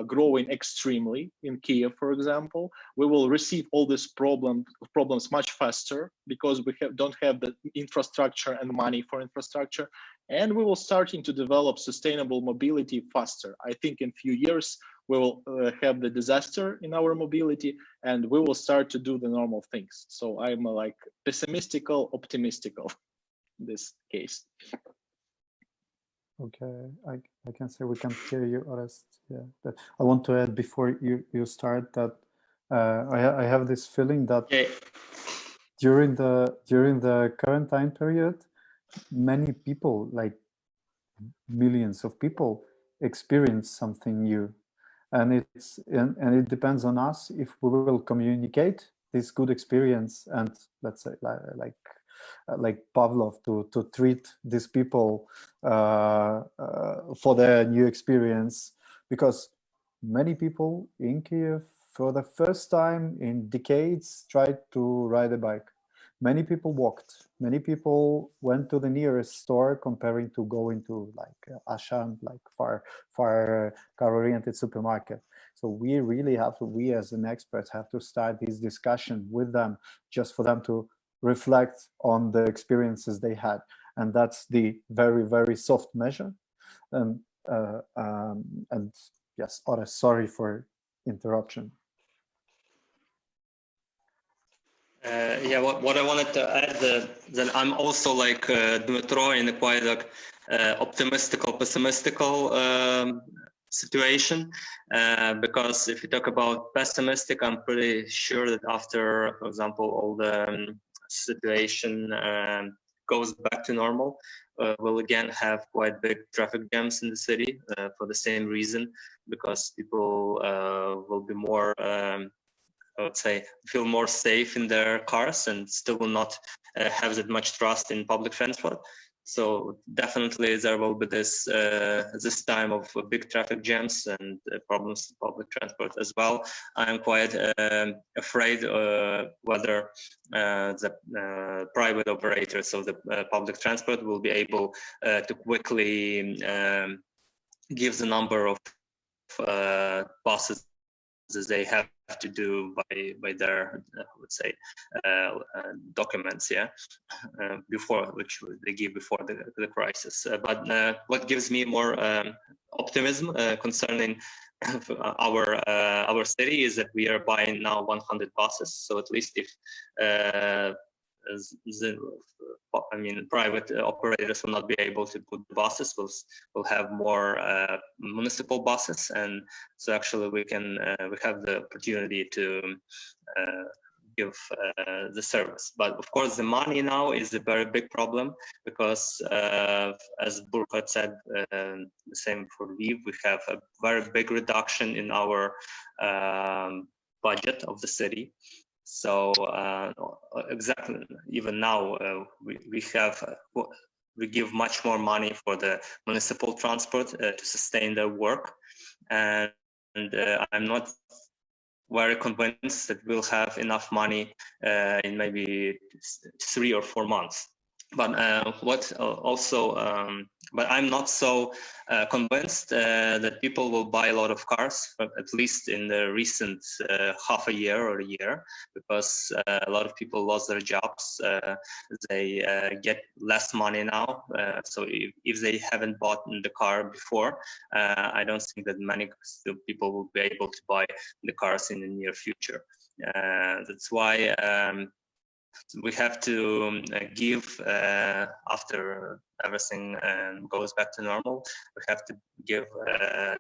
growing extremely in Kiev, for example. We will receive all these problems much faster because we don't have the infrastructure and money for infrastructure, and we will starting to develop sustainable mobility faster. I think in few years we will have the disaster in our mobility, and we will start to do the normal things. So I'm like pessimistical, optimistical in this case. Okay, I can say we can hear you, Orest. Yeah, but I want to add before you start that I have this feeling that during the current time period, many people, like millions of people, experience something new, and it depends on us if we will communicate this good experience and, let's say, like Pavlov, to treat these people for their new experience, because many people in Kiev for the first time in decades tried to ride a bike. Many people walked. Many people went to the nearest store comparing to going to like Asham, like far car-oriented supermarket. So we really have to, we as an expert have to start this discussion with them, just for them to reflect on the experiences they had. And that's the very, very soft measure. And yes, Orest, sorry for interruption. Yeah, what I wanted to add that I'm also like Dmitry in a quite like optimistical, pessimistical situation, because if you talk about pessimistic, I'm pretty sure that after, for example, all the situation goes back to normal, we'll again have quite big traffic jams in the city for the same reason, because people will be more I would say, feel more safe in their cars and still will not have that much trust in public transport. So definitely there will be this this time of big traffic jams and problems with public transport as well. I'm quite afraid whether the private operators of the public transport will be able to quickly give the number of buses that they have to do by their I would say documents, yeah, before which they give before the crisis. But what gives me more optimism concerning our city is that we are buying now 100 buses. So at least if I mean, private operators will not be able to put buses. We'll have more municipal buses, and so actually we have the opportunity to give the service. But of course, the money now is a very big problem because, as Burkhard said, the same for Lviv, we have a very big reduction in our budget of the city. So exactly, even now we give much more money for the municipal transport to sustain their work, and I'm not very convinced that we'll have enough money in maybe 3 or 4 months. But but I'm not so convinced that people will buy a lot of cars, at least in the recent half a year or a year, because a lot of people lost their jobs. They get less money now. So if they haven't bought the car before, I don't think that many people will be able to buy the cars in the near future. That's why we have to give, after everything goes back to normal, we have to give,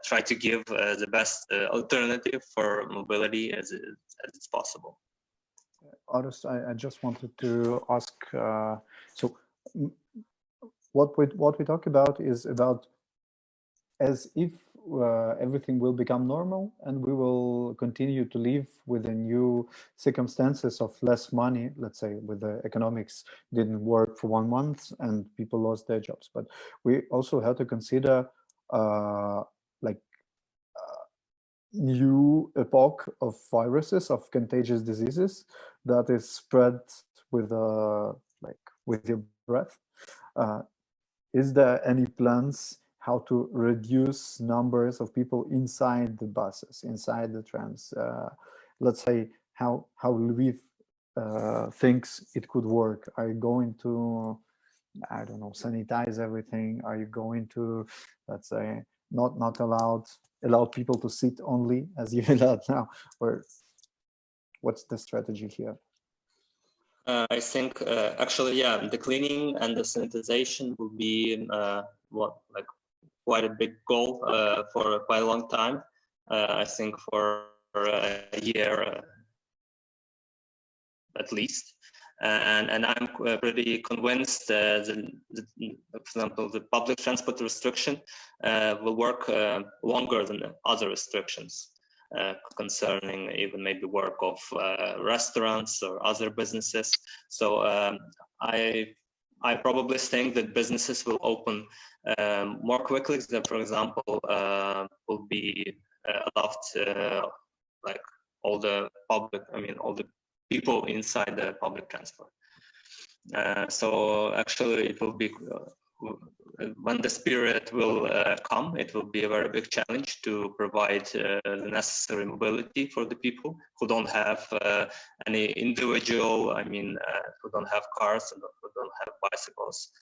try to give the best alternative for mobility as it's possible. August, I just wanted to ask, so what we talk about is about as if everything will become normal and we will continue to live with the new circumstances of less money, let's say with the economics didn't work for 1 month and people lost their jobs. But we also have to consider new epoch of viruses, of contagious diseases that is spread with with your breath. Is there any plans how to reduce numbers of people inside the buses, inside the trams? Let's say how Lviv thinks it could work. Are you going to, I don't know, sanitize everything? Are you going to, let's say, not allow people to sit only as you allowed now? Or what's the strategy here? I think actually, yeah, the cleaning and the sanitization will be quite a big goal for quite a long time. I think for a year at least. And I'm pretty convinced that, for example, the public transport restriction will work longer than other restrictions concerning even maybe work of restaurants or other businesses. So I probably think that businesses will open more quickly. Than, for example, will be allowed like all the public, I mean, all the people inside the public transport. So actually it will be, when this period will come, it will be a very big challenge to provide the necessary mobility for the people who don't have any individual, I mean, who don't have cars and who don't have bicycles.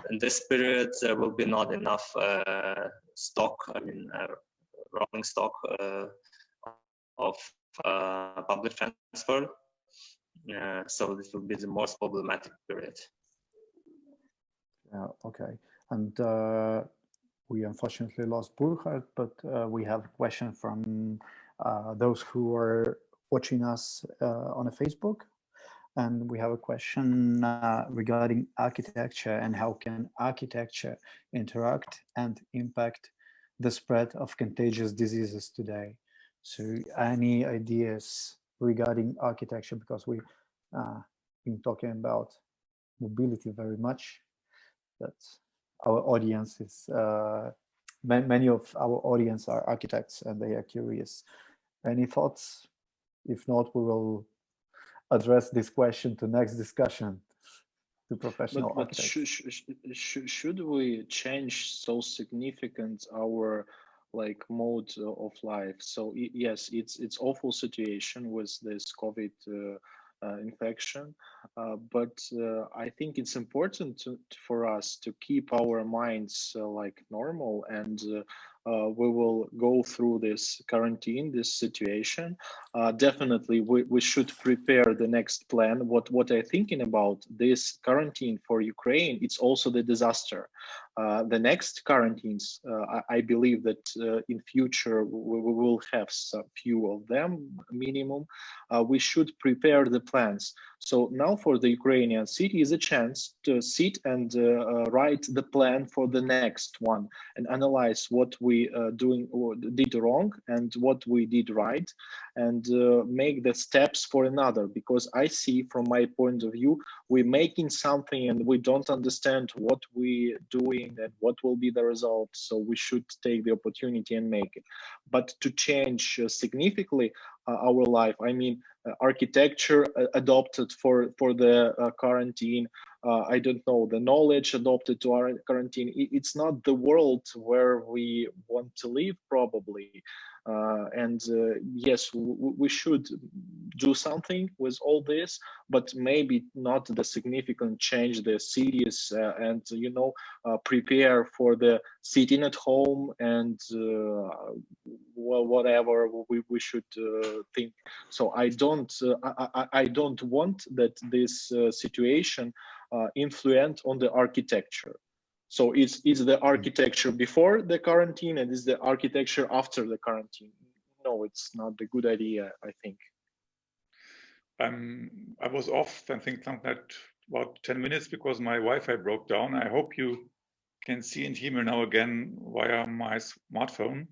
In this period, there will be not enough stock, I mean, rolling stock of public transport. So this will be the most problematic period. Okay, and we unfortunately lost Burkhard, but we have a question from those who are watching us on a Facebook. And we have a question regarding architecture and how can architecture interact and impact the spread of contagious diseases today. So any ideas regarding architecture, because we've been talking about mobility very much, that our audience is, many of our audience are architects and they are curious. Any thoughts? If not, we will address this question to next discussion to professional architects. Should we change so significant our like mode of life? So yes, it's awful situation with this COVID infection, but I think it's important for us to keep our minds like normal, and we will go through this quarantine, this situation. Definitely, we should prepare the next plan. What I'm thinking about this quarantine for Ukraine, it's also the disaster. The next quarantines, I believe that in future we will have some few of them minimum. We should prepare the plans. So now for the Ukrainian city is a chance to sit and write the plan for the next one and analyze what we did wrong and what we did right, and make the steps for another. Because I see from my point of view, we're making something and we don't understand what we're doing and what will be the result. So we should take the opportunity and make it. But to change significantly our life, I mean, architecture adopted for the quarantine, I don't know, the knowledge adopted to our quarantine, it's not the world where we want to live probably. Yes, we should do something with all this, but maybe not the significant change the cities and prepare for the sitting at home and whatever we should think. So I don't want that this situation influence on the architecture. So it's the architecture before the quarantine and it's the architecture after the quarantine. No, it's not a good idea, I think. I was off, I think, something like about 10 minutes because my Wi-Fi broke down. I hope you can see and hear me now again via my smartphone.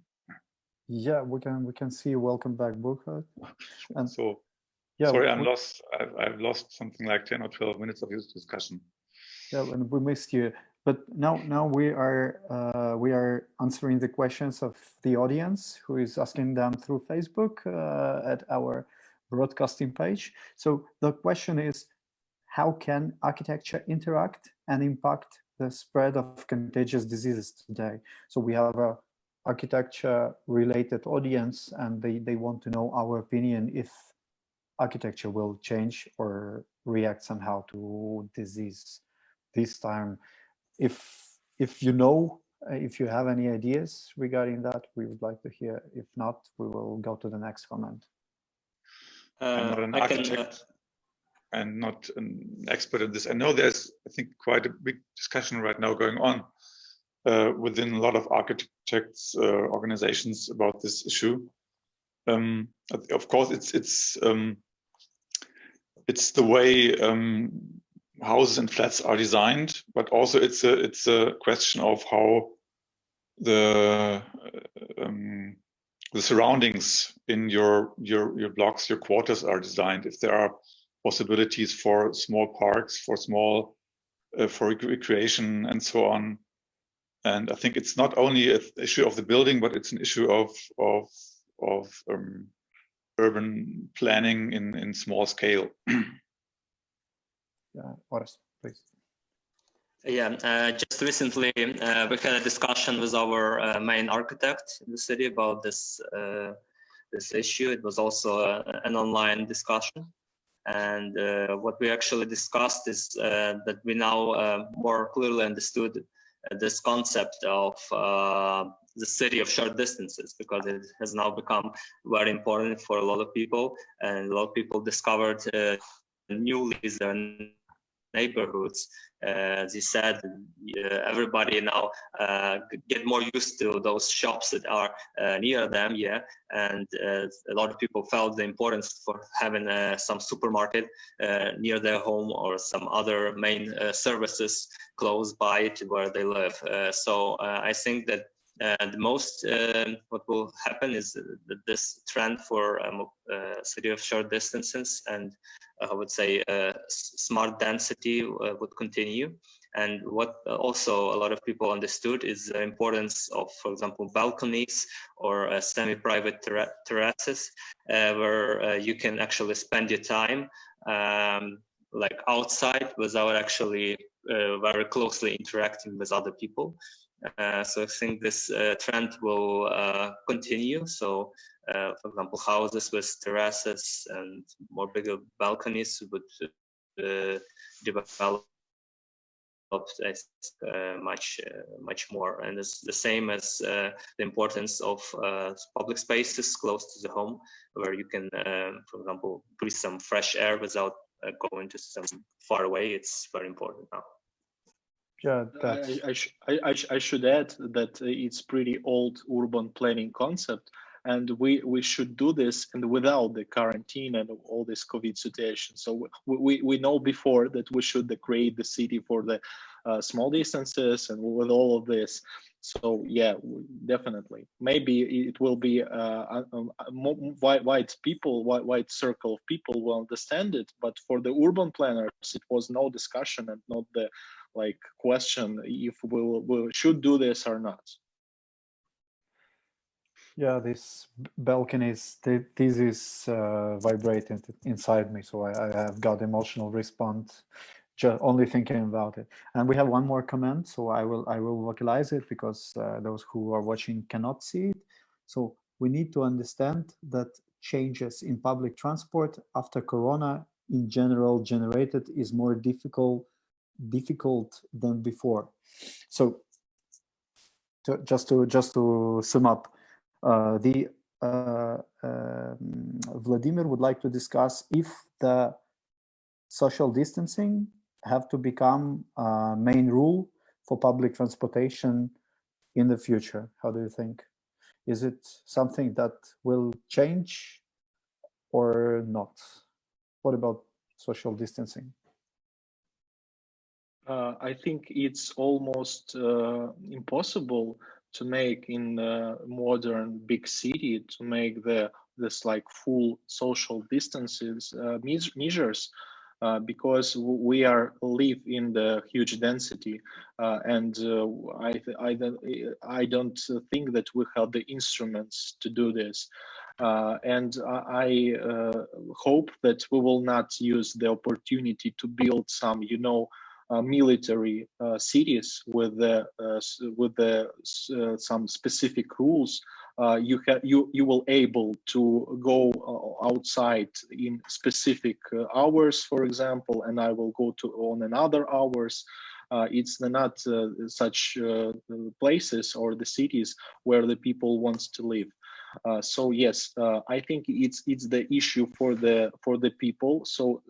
Yeah, we can see you. Welcome back, Burkhard. And so, yeah, sorry, I've lost something like 10 or 12 minutes of this discussion. Yeah, and we missed you. But now we are answering the questions of the audience who is asking them through Facebook at our broadcasting page. So the question is, how can architecture interact and impact the spread of contagious diseases today? So we have a architecture-related audience, and they want to know our opinion if architecture will change or react somehow to disease this time. If you have any ideas regarding that, we would like to hear. If not, we will go to the next comment. I'm not an architect and not an expert in this. I know there's, I think, quite a big discussion right now going on within a lot of architects organizations about this issue. Of course, it's the way houses and flats are designed, but also it's a question of how the surroundings in your blocks, your quarters are designed. If there are possibilities for small parks, for recreation and so on. And I think it's not only an issue of the building, but it's an issue of urban planning in small scale. Yeah, Boris, please. Yeah, just recently we had a discussion with our main architect in the city about this issue. It was also an online discussion, and what we actually discussed is that we now more clearly understood this concept of the city of short distances, because it has now become very important for a lot of people, and a lot of people discovered newly neighborhoods. As you said, everybody now get more used to those shops that are near them, and a lot of people felt the importance for having some supermarket near their home or some other main services close by to where they live. So I think that the most what will happen is that this trend for city of short distances and I would say smart density would continue. And what also a lot of people understood is the importance of, for example, balconies or semi-private terraces, where you can actually spend your time like outside without actually very closely interacting with other people. So I think this trend will continue. So, for example, houses with terraces and more bigger balconies would develop much more. And it's the same as the importance of public spaces close to the home, where you can, for example, breathe some fresh air without going to some far away. It's very important now. Yeah, I should add that it's pretty old urban planning concept, and we should do this and without the quarantine and all this COVID situation. So we know before that we should create the city for the small distances and with all of this. So yeah, definitely. Maybe it will be a wide circle of people will understand it, but for the urban planners, it was no discussion and not the like question if we should do this or not. Yeah, these balconies, this is vibrating inside me, so I have got emotional response just only thinking about it. And we have one more comment, so I will vocalize it because those who are watching cannot see it. So we need to understand that changes in public transport after Corona in general generated is more difficult than before. So just to sum up, Vladimir would like to discuss if the social distancing have to become a main rule for public transportation in the future. How do you think? Is it something that will change or not? What about social distancing? I think it's almost impossible to make in a modern big city to make this like full social distances measures because we live in the huge density and I don't think that we have the instruments to do this. And I hope that we will not use the opportunity to build some, military cities with some specific rules. You will able to go outside in specific hours, for example, and I will go to on another hours. It's not such places or the cities where the people wants to live. So yes, I think it's the issue for the people. So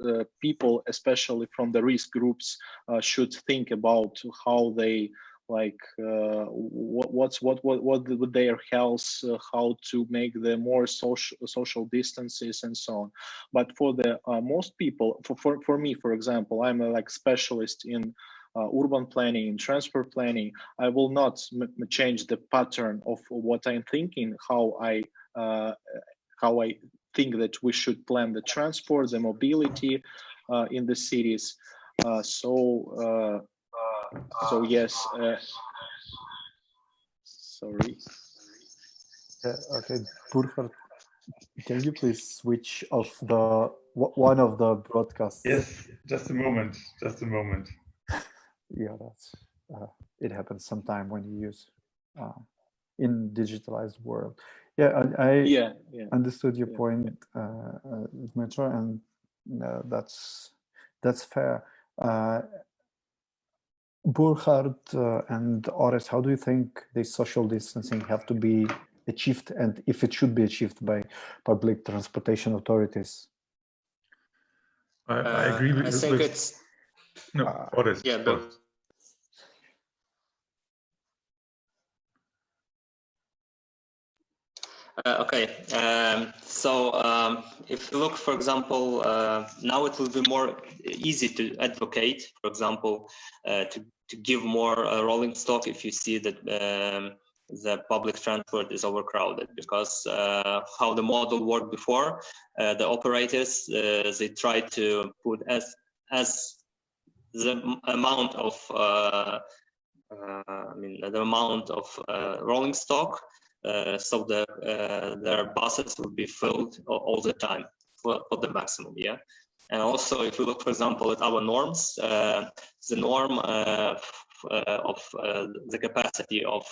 people, especially from the risk groups, should think about how they like what with their health, how to make the more social distances and so on. But for the most people, for me, for example, I'm a like specialist in urban planning and transport planning. I will not change the pattern of what I'm thinking, how I think that we should plan the transport, the mobility in the cities. So yes. Sorry. Okay, Burkhard, can you please switch off the one of the broadcasts? Yes, just a moment. Yeah, that's it happens sometime when you use in digitalized world. Yeah, I understood your point, Dmitry, and that's fair. Burkhard and Oris, how do you think this social distancing have to be achieved, and if it should be achieved by public transportation authorities? I agree with. I think it's no. Boris, yeah. Boris. Okay, if you look, for example, now it will be more easy to advocate, for example, to give more rolling stock if you see that the public transport is overcrowded, because how the model worked before, the operators, they try to put as the amount of the amount of rolling stock, so their buses will be filled all the time for the maximum, yeah. And also, if you look, for example, at our norms, the norm of the capacity of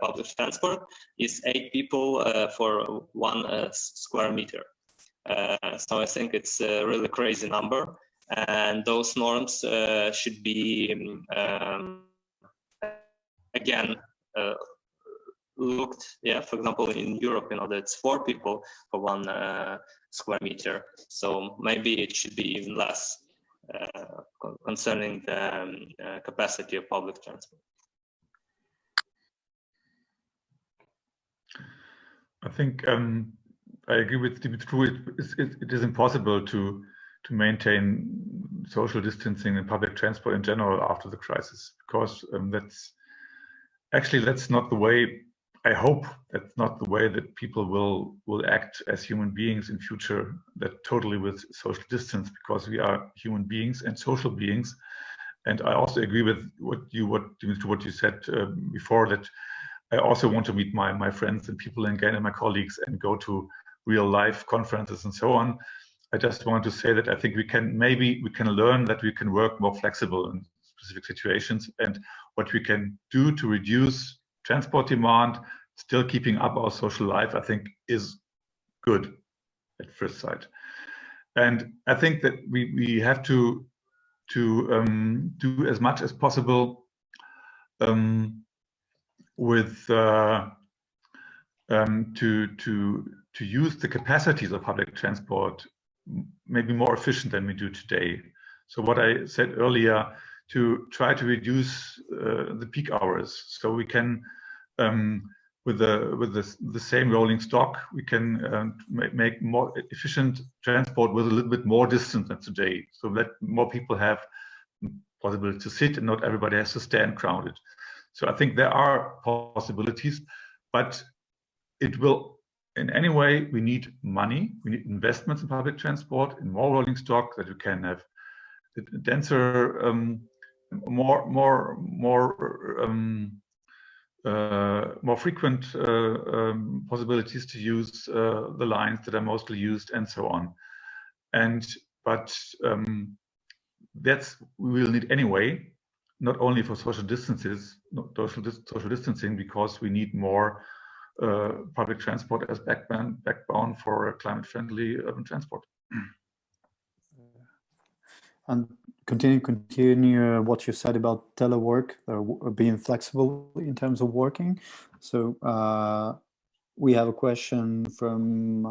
public transport is 8 people for 1 square meter. So I think it's a really crazy number, and those norms should be again looked, yeah. For example, in Europe, it's 4 people for 1 square meter. So maybe it should be even less concerning the capacity of public transport. I think I agree with Dmitry. It is impossible to maintain social distancing in public transport in general after the crisis, because that's not the way. I hope that's not the way that people will act as human beings in future, that totally with social distance, because we are human beings and social beings. And I also agree with what you said before, that I also want to meet my friends and people again, and my colleagues, and go to real life conferences and so on. I just want to say that I think we can learn that we can work more flexible in specific situations, and what we can do to reduce transport demand, still keeping up our social life, I think is good at first sight. And I think that we have to do as much as possible with to use the capacities of public transport maybe more efficient than we do today. So what I said earlier, to try to reduce the peak hours, so we can with the same rolling stock, we can make more efficient transport with a little bit more distance than today, so that more people have possibility to sit and not everybody has to stand crowded. So I think there are possibilities, but it will, in any way, we need money, we need investments in public transport, in more rolling stock, that you can have denser, more frequent possibilities to use the lines that are mostly used, and so on. But that's we will need anyway, not only for social distancing, because we need more public transport as backbone for climate-friendly urban transport. And continue what you said about telework, or being flexible in terms of working. So we have a question from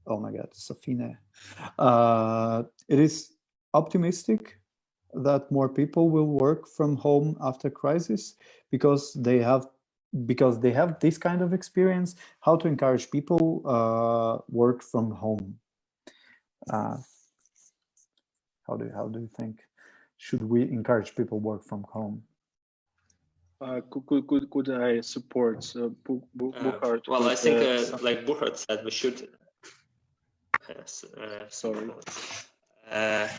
oh my God, Safine. It is optimistic that more people will work from home after crisis, because they have this kind of experience. How to encourage people work from home? How do you think? Should we encourage people work from home? Could I support Burkhard? Well, I think like Burkhard said, we should. Sorry.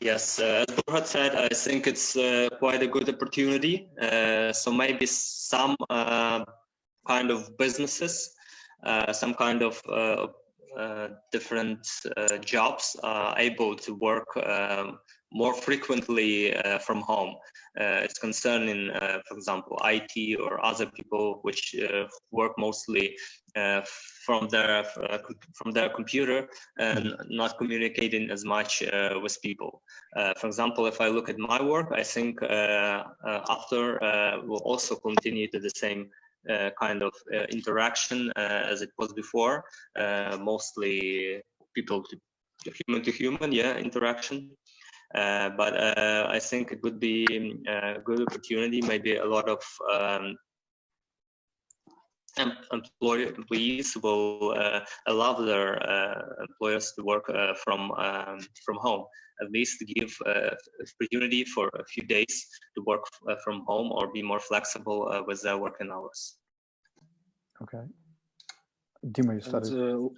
Yes, as Burkhard said, I think it's quite a good opportunity. So maybe some kind of businesses, some kind of different jobs are able to work more frequently from home. It's concerning, for example, IT or other people which work mostly from their computer and not communicating as much with people. For example, if I look at my work, I think after we'll also continue to the same kind of interaction as it was before, mostly people human-to-human, yeah, interaction. But I think it would be a good opportunity. Maybe a lot of employees will allow their employers to work from home. At least give opportunity for a few days to work from home or be more flexible with their working hours. Okay. Dima, you started.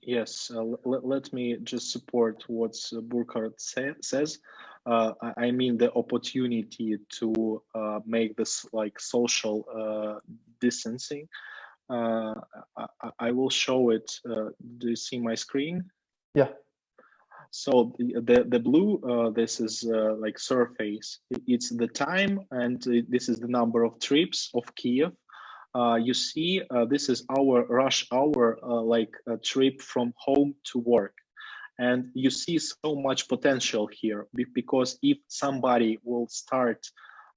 Yes, let me just support what Burkhard says. I mean the opportunity to make this like social distancing. I will show it. Do you see my screen? Yeah. So the blue, this is like surface. It's the time, and this is the number of trips of Kiev. You see, this is our rush hour, like a trip from home to work. And you see so much potential here, because if somebody will start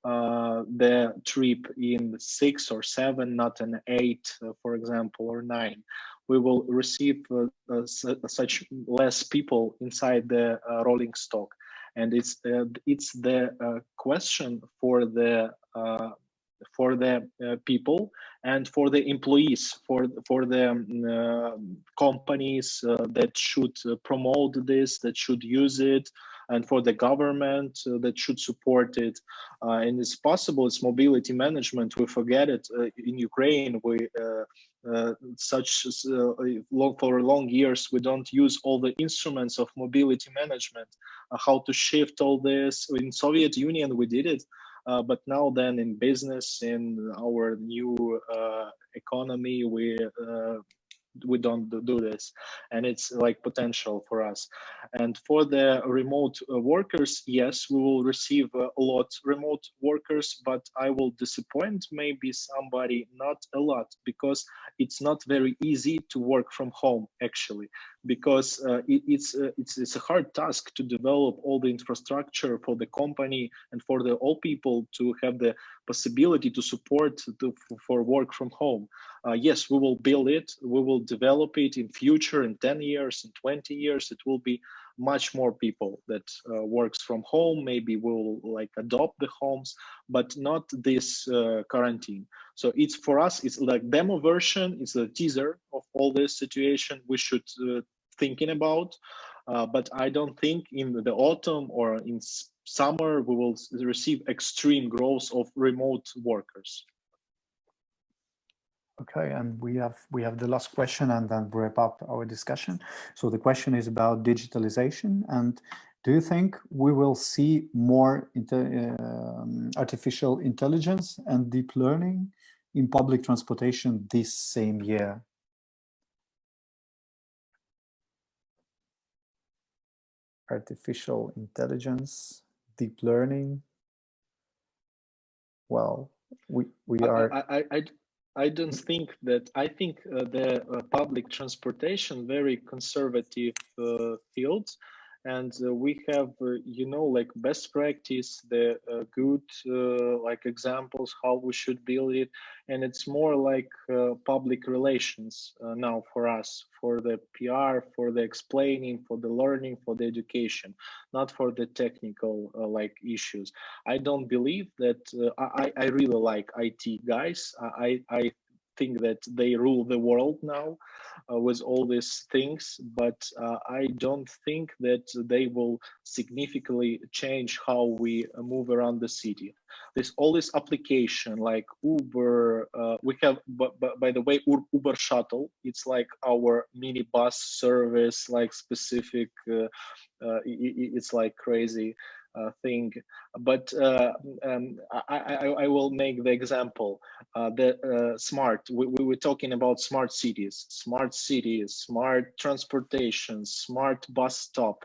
the trip in 6 or 7, not an 8, for example, or 9, we will receive such less people inside the rolling stock. And it's the question for the people and for the employees, for the companies that should promote this, that should use it, and for the government that should support it. And it's possible, it's mobility management. We forget it in Ukraine. We for long years we don't use all the instruments of mobility management, how to shift all this. In Soviet Union we did it. But now then in business, in our new economy, we don't do this, and it's like potential for us. And for the remote workers, yes, we will receive a lot remote workers, but I will disappoint maybe somebody, not a lot, because it's not very easy to work from home actually, because it's a hard task to develop all the infrastructure for the company and for the all people to have the possibility to support for work from home. Yes, we will build it, we will develop it in future, in 10 years, in 20 years, it will be much more people that works from home. Maybe we'll like adopt the homes, but not this quarantine. So it's for us, it's like demo version, it's a teaser of all this situation we should thinking about. But I don't think in the autumn or in summer we will receive extreme growth of remote workers. Okay, and we have the last question and then wrap up our discussion. So the question is about digitalization, and do you think we will see more artificial intelligence and deep learning in public transportation this same year? Artificial intelligence, deep learning. Well, we are. I don't think that. I think the public transportation very conservative field, and we have you know, like best practice, the good like examples how we should build it, and it's more like public relations now for us, for the PR, for the explaining, for the learning, for the education, not for the technical like issues. I don't believe that. I really like IT guys. I think that they rule the world now with all these things, but I don't think that they will significantly change how we move around the city. There's all this application like Uber. We have, by the way, Uber Shuttle. It's like our mini bus service, like specific. It's like crazy thing, but I will make the example. The smart. We were talking about smart cities, smart transportation, smart bus stop.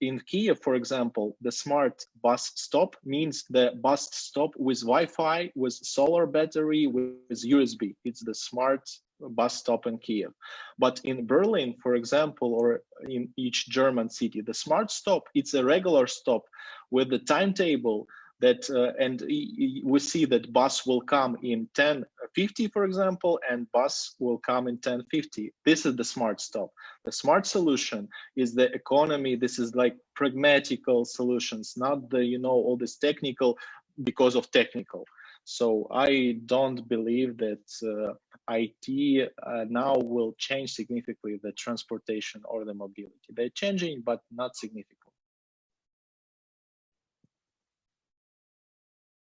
In Kiev, for example, the smart bus stop means the bus stop with Wi-Fi, with solar battery, with USB. It's the smart bus stop in Kiev. But in Berlin, for example, or in each German city, the smart stop, it's a regular stop with the timetable, that and we see that bus will come in 10:50, for example, and bus will come in 10:50. This is the smart stop. The smart solution is the economy. This is like pragmatical solutions, not the, you know, all this technical because of technical. So I don't believe that IT now will change significantly the transportation or the mobility. They're changing, but not significantly.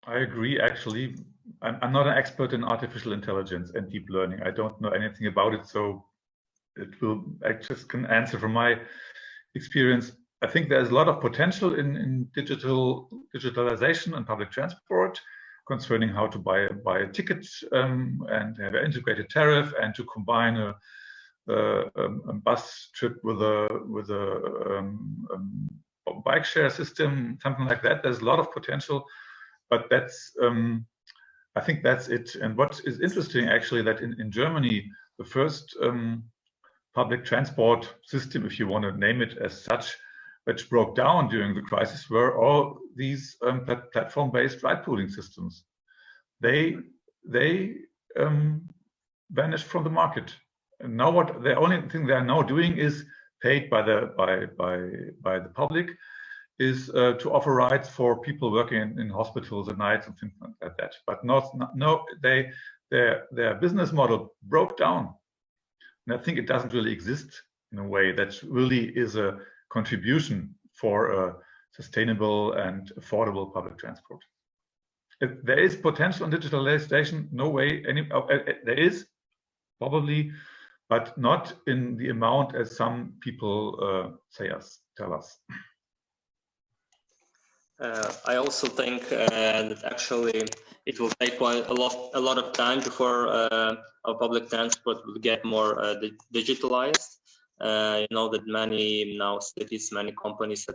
I agree, actually. I'm not an expert in artificial intelligence and deep learning. I don't know anything about it, so I just can answer from my experience. I think there's a lot of potential in digitalization and public transport concerning how to buy a ticket and have an integrated tariff, and to combine a bus trip with a bike share system, something like that. There's a lot of potential. But that's, I think that's it. And what is interesting, actually, that in Germany, the first public transport system, if you want to name it as such, which broke down during the crisis, were all these platform-based ride-pooling systems. They vanished from the market. And now the only thing they are now doing is paid by the public, is to offer rides for people working in hospitals at night and things like that. But their business model broke down. And I think it doesn't really exist in a way that really is a contribution for a sustainable and affordable public transport. There is potential in digitalization, no way, there is probably, but not in the amount as some people tell us. I also think that actually it will take quite a lot of time before our public transport will get more digitalized. You know that many now cities, many companies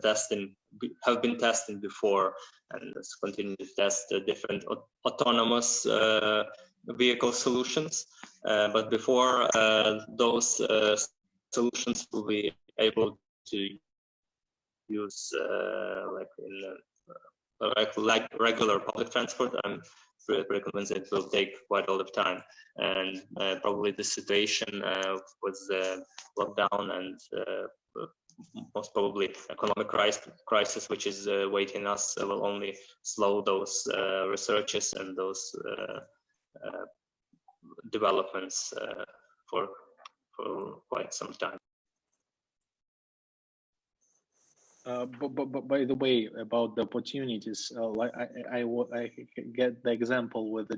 have been testing before, and continue to test different autonomous vehicle solutions. But before those solutions will be able to use like regular public transport, I'm pretty convinced it will take quite a lot of time, and probably the situation with the lockdown and most probably economic crisis which is waiting us will only slow those researches and those developments for quite some time. But by the way, about the opportunities, like I get the example with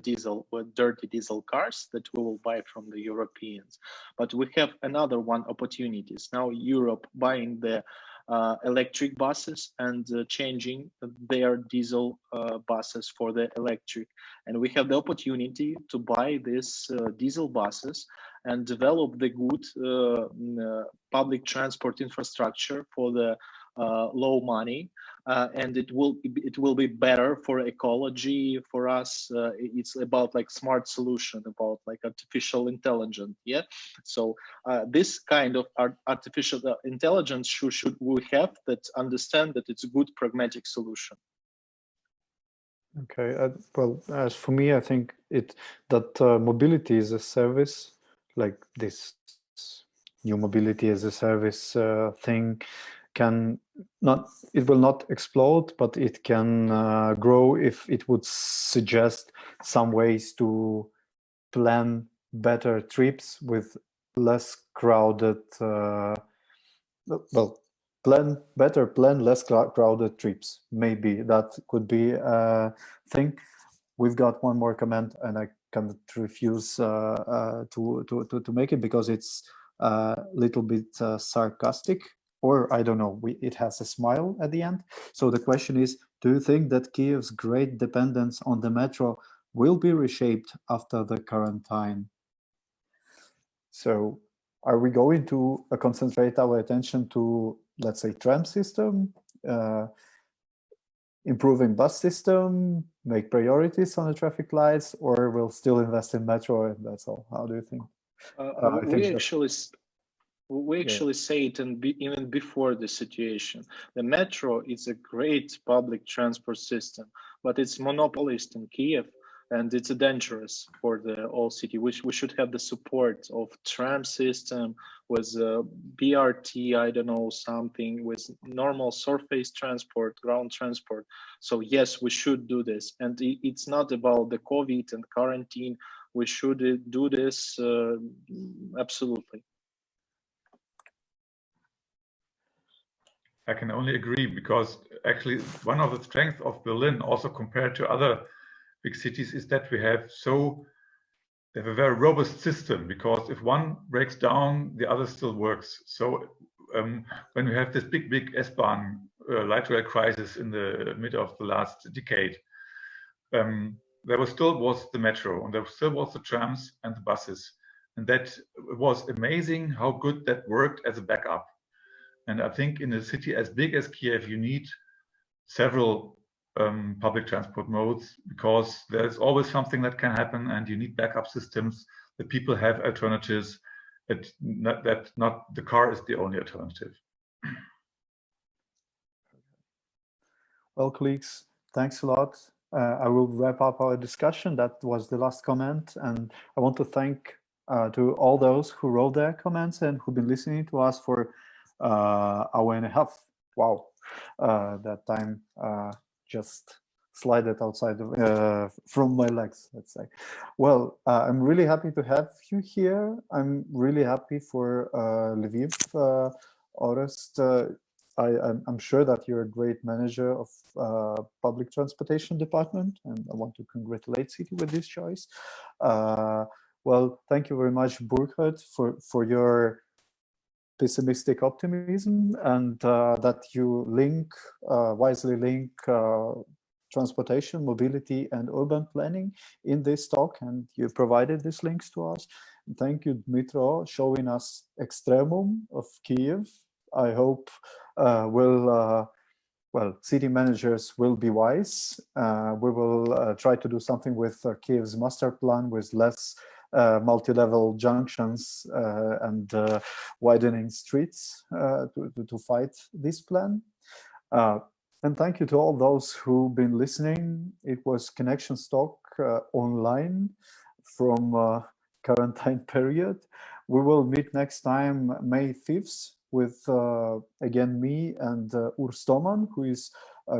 dirty diesel cars that we will buy from the Europeans. But we have another one opportunities. Now Europe buying the electric buses and changing their diesel buses for the electric. And we have the opportunity to buy these diesel buses and develop the good public transport infrastructure for the low money, and it will be better for ecology, for us. It's about like smart solution, about like artificial intelligence. Yeah. So this kind of artificial intelligence should we have that understand that it's a good pragmatic solution. Okay. Well, as for me, I think that mobility is a service, like this new mobility as a service thing. It will not explode, but it can grow if it would suggest some ways to plan better trips with less crowded, plan less crowded trips. Maybe that could be a thing. We've got one more comment, and I cannot refuse to make it because it's a little bit sarcastic. Or I don't know, it has a smile at the end. So the question is, do you think that Kiev's great dependence on the metro will be reshaped after the quarantine? So are we going to concentrate our attention to, let's say, tram system, improving bus system, make priorities on the traffic lights, or we'll still invest in metro and that's all? How do you think? We actually say it even before the situation. The metro is a great public transport system, but it's monopolist in Kiev, and it's dangerous for the whole city. We should have the support of tram system with BRT, I don't know, something with normal surface transport, ground transport. So yes, we should do this. And it's not about the COVID and quarantine. We should do this absolutely. I can only agree, because actually one of the strengths of Berlin, also compared to other big cities, is that we have a very robust system, because if one breaks down, the other still works. So when we have this big S-Bahn light rail crisis in the mid of the last decade, there still was the metro, and there still was the trams and the buses. And that was amazing how good that worked as a backup. And I think in a city as big as Kiev, you need several public transport modes, because there's always something that can happen, and you need backup systems, that people have alternatives, that not the car is the only alternative. Well, colleagues, thanks a lot. I will wrap up our discussion. That was the last comment, and I want to thank to all those who wrote their comments and who've been listening to us for hour and a half. Wow, that time just slided outside from my legs, let's say. Well, I'm really happy to have you here. I'm really happy for Lviv, Orest. I'm sure that you're a great manager of public transportation department, and I want to congratulate City with this choice. Well, thank you very much, Burkhard, for your pessimistic optimism, and that you wisely link transportation, mobility, and urban planning in this talk, and you provided these links to us. And thank you, Dmitry, showing us extremum of Kiev. I hope city managers will be wise. We will try to do something with Kiev's master plan with less multi-level junctions and widening streets to fight this plan. And thank you to all those who've been listening. It was CANaction talk online from quarantine period. We will meet next time, May 5th, with again me and Urs Toman, who is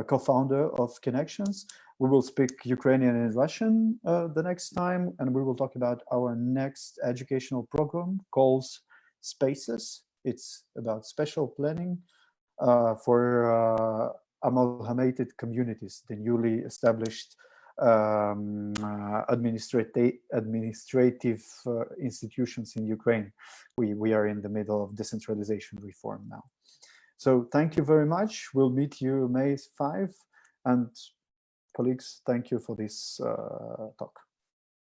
co-founder of CANactions. We will speak Ukrainian and Russian the next time, and we will talk about our next educational program called Spaces. It's about special planning for amalgamated communities, the newly established administrative institutions in Ukraine. We are in the middle of decentralization reform now. So thank you very much. We'll meet you May 5. And colleagues, thank you for this talk.